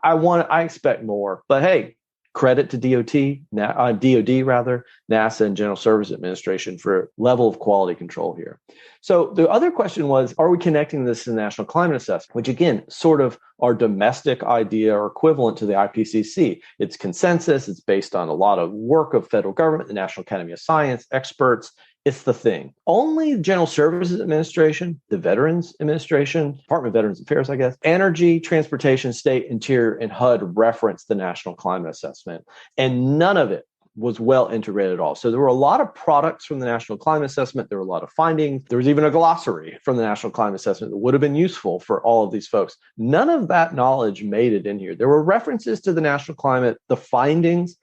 I expect more, but hey, credit to DOD, NASA, and General Services Administration for level of quality control here. So the other question was, are we connecting this to the National Climate Assessment, which again, sort of our domestic idea or equivalent to the IPCC. It's consensus. It's based on a lot of work of federal government, the National Academy of Science, experts. It's the thing. Only the General Services Administration, the Veterans Administration, Department of Veterans Affairs, I guess, Energy, Transportation, State, Interior, and HUD referenced the National Climate Assessment. And none of it was well integrated at all. So there were a lot of products from the National Climate Assessment. There were a lot of findings. There was even a glossary from the National Climate Assessment that would have been useful for all of these folks. None of that knowledge made it in here. There were references to the National Climate, the findings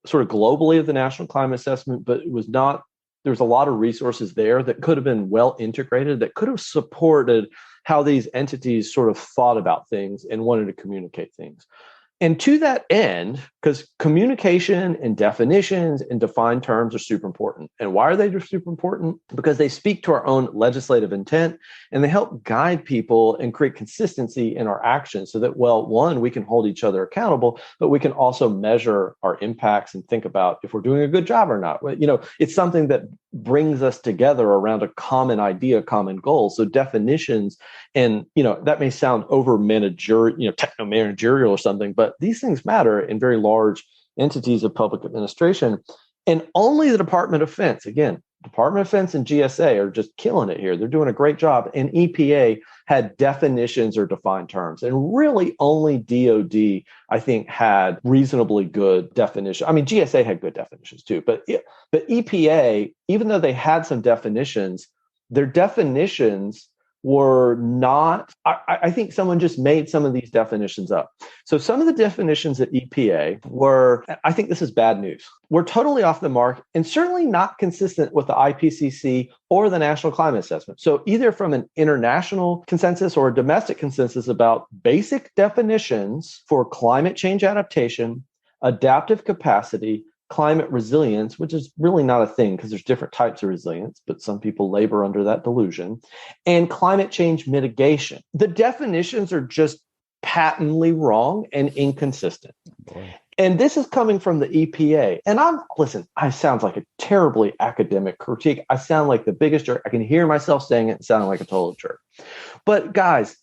sort of globally of the National Climate Assessment, but it was not, there's a lot of resources there that could have been well integrated, that could have supported how these entities sort of thought about things and wanted to communicate things. And to that end, because communication and definitions and defined terms are super important. And why are they super important? Because they speak to our own legislative intent and they help guide people and create consistency in our actions so that, well, one, we can hold each other accountable, but we can also measure our impacts and think about if we're doing a good job or not. It's something that brings us together around a common idea, common goal. So definitions, and that may sound over techno-managerial or something, but these things matter in very large entities of public administration. And only the Department of Defense, again, Department of Defense and GSA are just killing it here. They're doing a great job. And EPA had definitions or defined terms. And really only DOD, I think, had reasonably good definition. I mean, GSA had good definitions too. But EPA, even though they had some definitions, their definitions were not, I think someone just made some of these definitions up. So some of the definitions at EPA were, I think this is bad news, were totally off the mark and certainly not consistent with the IPCC or the National Climate Assessment. So either from an international consensus or a domestic consensus about basic definitions for climate change adaptation, adaptive capacity, climate resilience, which is really not a thing because there's different types of resilience, but some people labor under that delusion, and climate change mitigation. The definitions are just patently wrong and inconsistent. Boy. And this is coming from the EPA. And I sound like a terribly academic critique. I sound like the biggest jerk. I can hear myself saying it and sounding like a total jerk. But guys,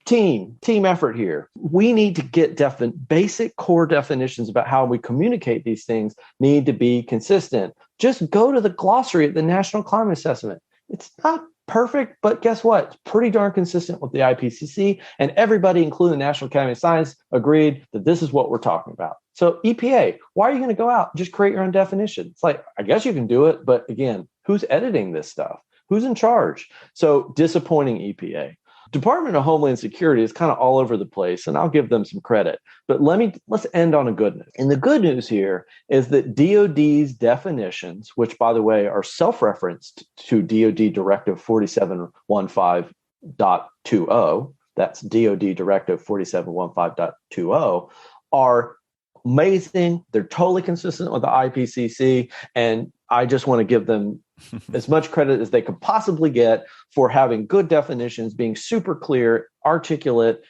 team effort here. We need to get basic core definitions about how we communicate these things need to be consistent. Just go to the glossary of the National Climate Assessment. It's not perfect, but guess what? It's pretty darn consistent with the IPCC, and everybody, including the National Academy of Science, agreed that this is what we're talking about. So EPA, why are you going to go out and just create your own definition? It's like, I guess you can do it, but again, who's editing this stuff? Who's in charge? So disappointing EPA. Department of Homeland Security is kind of all over the place, and I'll give them some credit. But let's end on a good note. And the good news here is that DOD's definitions, which, by the way, are self-referenced to DOD Directive 4715.20, that's DOD Directive 4715.20, are amazing. They're totally consistent with the IPCC, and I just want to give them as much credit as they could possibly get for having good definitions, being super clear, articulate,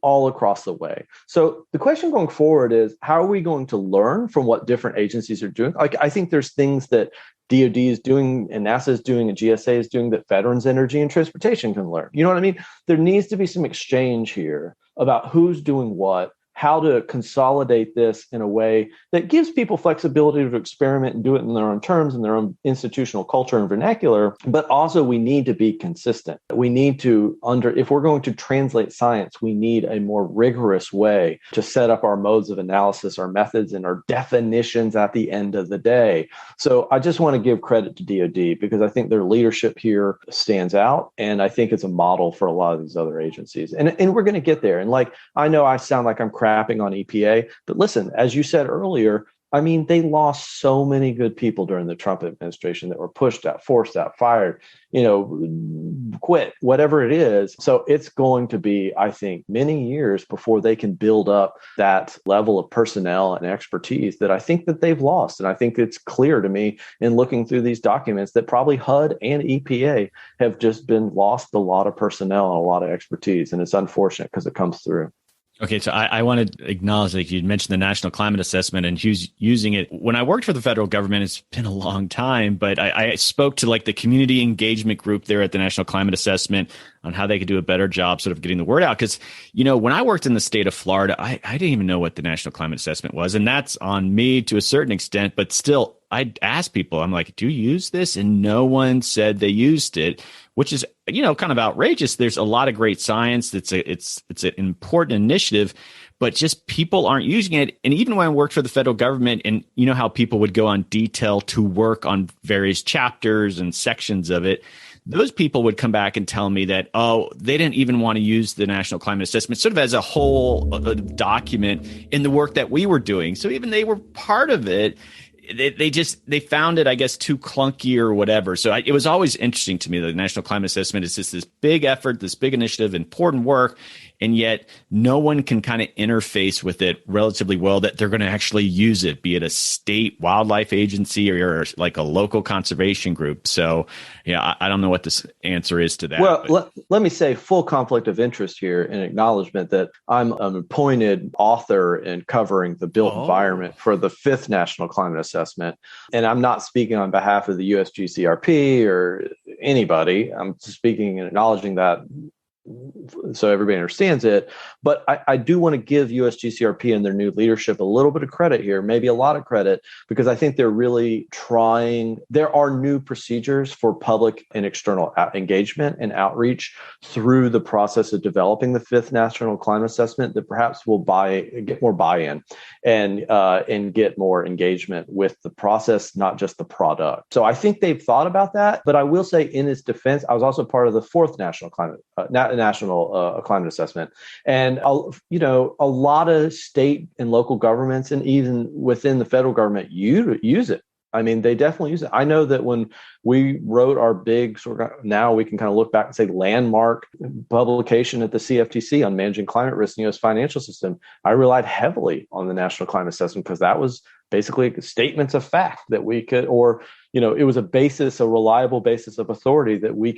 all across the way. So the question going forward is, how are we going to learn from what different agencies are doing? Like, I think there's things that DoD is doing and NASA is doing and GSA is doing that Veterans, Energy, and Transportation can learn. You know what I mean? There needs to be some exchange here about who's doing what, how to consolidate this in a way that gives people flexibility to experiment and do it in their own terms and their own institutional culture and vernacular. But also we need to be consistent. We need to if we're going to translate science, we need a more rigorous way to set up our modes of analysis, our methods, and our definitions at the end of the day. So I just want to give credit to DoD because I think their leadership here stands out. And I think it's a model for a lot of these other agencies. And we're going to get there. And I know I sound like I'm crapping on EPA, but listen, as you said earlier, I mean, they lost so many good people during the Trump administration that were pushed out, forced out, fired, quit, whatever it is. So it's going to be, I think, many years before they can build up that level of personnel and expertise that I think that they've lost. And I think it's clear to me in looking through these documents that probably HUD and EPA have just been lost a lot of personnel and a lot of expertise. And it's unfortunate because it comes through. Okay, so I want to acknowledge that you mentioned the National Climate Assessment and who's using it. When I worked for the federal government, it's been a long time, but I spoke to the community engagement group there at the National Climate Assessment on how they could do a better job sort of getting the word out. Because, when I worked in the state of Florida, I didn't even know what the National Climate Assessment was. And that's on me to a certain extent, but still, I'd ask people, I'm like, do you use this? And no one said they used it, which is, kind of outrageous. There's a lot of great science. It's an important initiative, but just people aren't using it. And even when I worked for the federal government, and you know how people would go on detail to work on various chapters and sections of it, those people would come back and tell me that, they didn't even want to use the National Climate Assessment sort of as a whole document in the work that we were doing. So even they were part of it. They found it, I guess, too clunky or whatever. So it was always interesting to me that the National Climate Assessment is just this big effort, this big initiative, important work, and yet no one can kind of interface with it relatively well that they're going to actually use it, be it a state wildlife agency or like a local conservation group. So, yeah, I don't know what this answer is to that. Well, let me say full conflict of interest here in acknowledgement that I'm an appointed author in covering the built environment for the 5th National Climate Assessment. And I'm not speaking on behalf of the USGCRP or anybody. I'm speaking and acknowledging that so everybody understands it. But I do want to give USGCRP and their new leadership a little bit of credit here, maybe a lot of credit, because I think they're really trying. There are new procedures for public and external engagement and outreach through the process of developing the 5th National Climate Assessment that perhaps will get more buy-in and get more engagement with the process, not just the product. So I think they've thought about that. But I will say, in its defense, I was also part of the 4th National Climate Assessment. And, a lot of state and local governments and even within the federal government use it. I mean, they definitely use it. I know that when we wrote our big now we can kind of look back and say landmark publication at the CFTC on managing climate risk in the U.S. financial system, I relied heavily on the National Climate Assessment because that was basically statements of fact that we could, it was a reliable basis of authority that we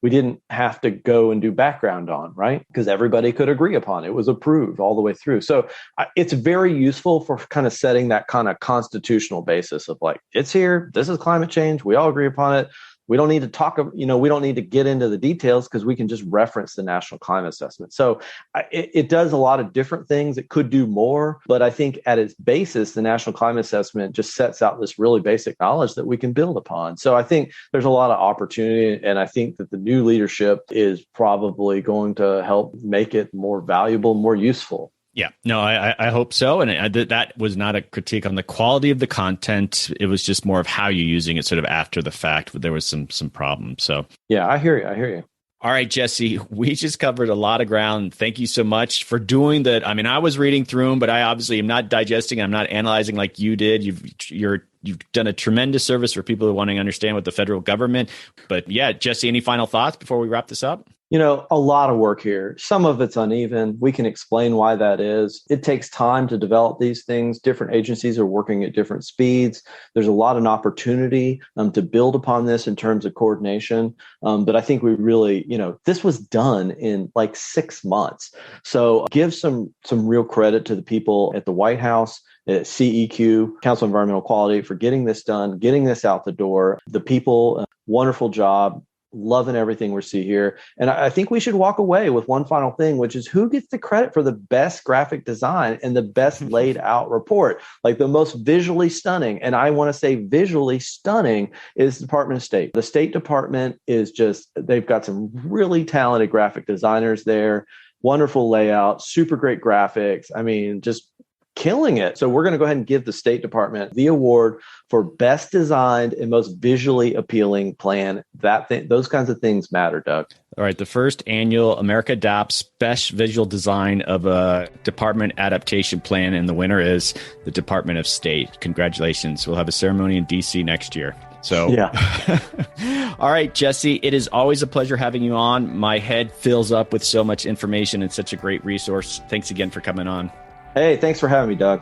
didn't have to go and do background on, right? Because everybody could agree upon it. It was approved all the way through. So it's very useful for kind of setting that kind of constitutional basis of it's here, this is climate change, we all agree upon it. We don't need to talk, we don't need to get into the details because we can just reference the National Climate Assessment. So it does a lot of different things. It could do more, but I think at its basis, the National Climate Assessment just sets out this really basic knowledge that we can build upon. So I think there's a lot of opportunity, and I think that the new leadership is probably going to help make it more valuable, more useful. Yeah, no, I hope so. And that was not a critique on the quality of the content. It was just more of how you're using it sort of after the fact. There was some problems. So yeah, I hear you. All right, Jesse, we just covered a lot of ground. Thank you so much for doing that. I mean, I was reading through them, but I obviously am not digesting. I'm not analyzing like you did. You've done a tremendous service for people who want to understand what the federal government. But yeah, Jesse, any final thoughts before we wrap this up? A lot of work here. Some of it's uneven. We can explain why that is. It takes time to develop these things. Different agencies are working at different speeds. There's a lot of opportunity to build upon this in terms of coordination. But I think we really, this was done in like 6 months. So give some real credit to the people at the White House, at CEQ, Council of Environmental Quality, for getting this done, getting this out the door. The people, wonderful job. Loving everything we see here. And I think we should walk away with one final thing, which is who gets the credit for the best graphic design and the best laid out report, like the most visually stunning. And I want to say visually stunning is the Department of State. The State Department is they've got some really talented graphic designers there, wonderful layout, super great graphics. I mean, just killing it. So we're going to go ahead and give the State Department the award for best designed and most visually appealing plan. Those kinds of things matter, Doug. All right. The first annual America Adapts Best Visual Design of a Department Adaptation Plan, and the winner is the Department of State. Congratulations. We'll have a ceremony in DC next year. So, yeah. All right, Jesse, it is always a pleasure having you on. My head fills up with so much information and such a great resource. Thanks again for coming on. Hey, thanks for having me, Doug.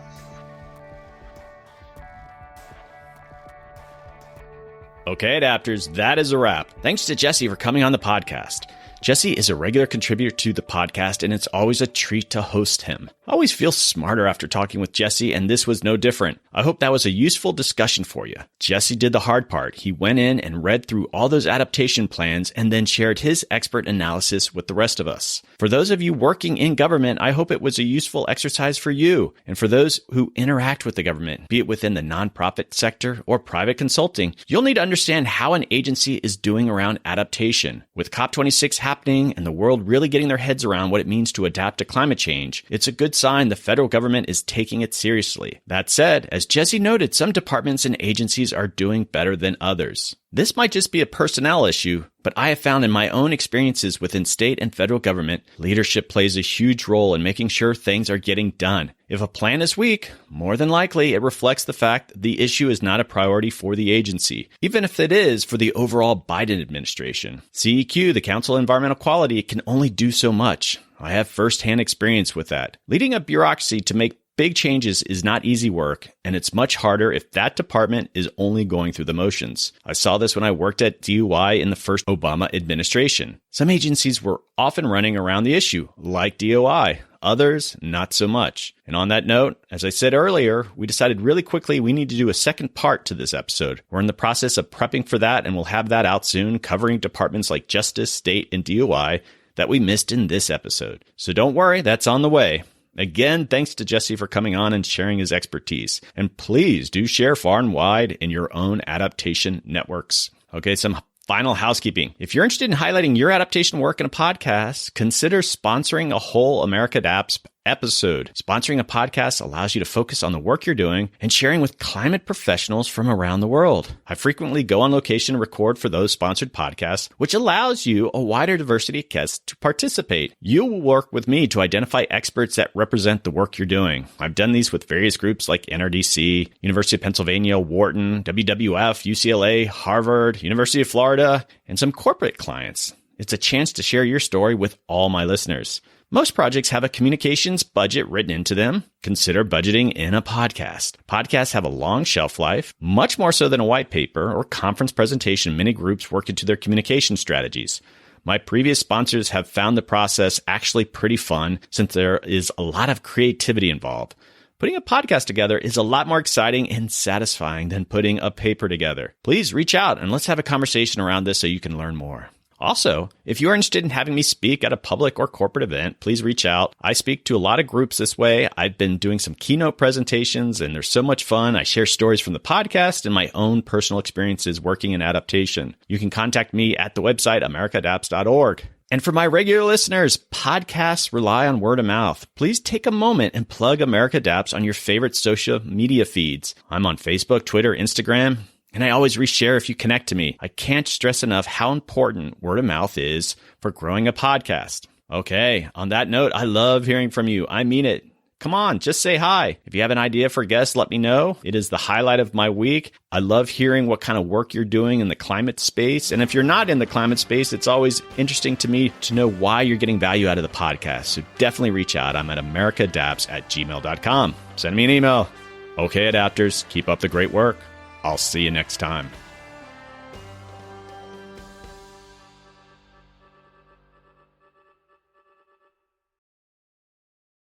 Okay, Adapters, that is a wrap. Thanks to Jesse for coming on the podcast. Jesse is a regular contributor to the podcast, and it's always a treat to host him. I always feel smarter after talking with Jesse, and this was no different. I hope that was a useful discussion for you. Jesse did the hard part. He went in and read through all those adaptation plans and then shared his expert analysis with the rest of us. For those of you working in government, I hope it was a useful exercise for you. And for those who interact with the government, be it within the nonprofit sector or private consulting, you'll need to understand how an agency is doing around adaptation. With COP26 happening and the world really getting their heads around what it means to adapt to climate change, it's a good sign the federal government is taking it seriously. That said, as Jesse noted, some departments and agencies are doing better than others. This might just be a personnel issue, but I have found in my own experiences within state and federal government, leadership plays a huge role in making sure things are getting done. If a plan is weak, more than likely it reflects the fact the issue is not a priority for the agency, even if it is for the overall Biden administration. CEQ, the Council of Environmental Quality, can only do so much. I have firsthand experience with that. Leading a bureaucracy to make big changes is not easy work, and it's much harder if that department is only going through the motions. I saw this when I worked at DOI in the first Obama administration. Some agencies were often running around the issue, like DOI. Others, not so much. And on that note, as I said earlier, we decided really quickly we need to do a second part to this episode. We're in the process of prepping for that, and we'll have that out soon, covering departments like Justice, State, and DOI that we missed in this episode. So don't worry, that's on the way. Again, thanks to Jesse for coming on and sharing his expertise. And please do share far and wide in your own adaptation networks. Okay, some final housekeeping. If you're interested in highlighting your adaptation work in a podcast, consider sponsoring a whole America Adapts episode. Sponsoring a podcast allows you to focus on the work you're doing and sharing with climate professionals from around the world. I frequently go on location and record for those sponsored podcasts, which allows you a wider diversity of guests to participate. You will work with me to identify experts that represent the work you're doing. I've done these with various groups like NRDC, University of Pennsylvania, Wharton, WWF, UCLA, Harvard, University of Florida, and some corporate clients. It's a chance to share your story with all my listeners. Most projects have a communications budget written into them. Consider budgeting in a podcast. Podcasts have a long shelf life, much more so than a white paper or conference presentation many groups work into their communication strategies. My previous sponsors have found the process actually pretty fun since there is a lot of creativity involved. Putting a podcast together is a lot more exciting and satisfying than putting a paper together. Please reach out and let's have a conversation around this so you can learn more. Also, if you're interested in having me speak at a public or corporate event, please reach out. I speak to a lot of groups this way. I've been doing some keynote presentations, and they're so much fun. I share stories from the podcast and my own personal experiences working in adaptation. You can contact me at the website americaadapts.org. And for my regular listeners, podcasts rely on word of mouth. Please take a moment and plug America Adapts on your favorite social media feeds. I'm on Facebook, Twitter, Instagram. And I always reshare if you connect to me. I can't stress enough how important word of mouth is for growing a podcast. Okay, on that note, I love hearing from you. I mean it. Come on, just say hi. If you have an idea for guests, let me know. It is the highlight of my week. I love hearing what kind of work you're doing in the climate space. And if you're not in the climate space, it's always interesting to me to know why you're getting value out of the podcast. So definitely reach out. I'm at americaadapts@gmail.com. Send me an email. Okay, adapters, keep up the great work. I'll see you next time.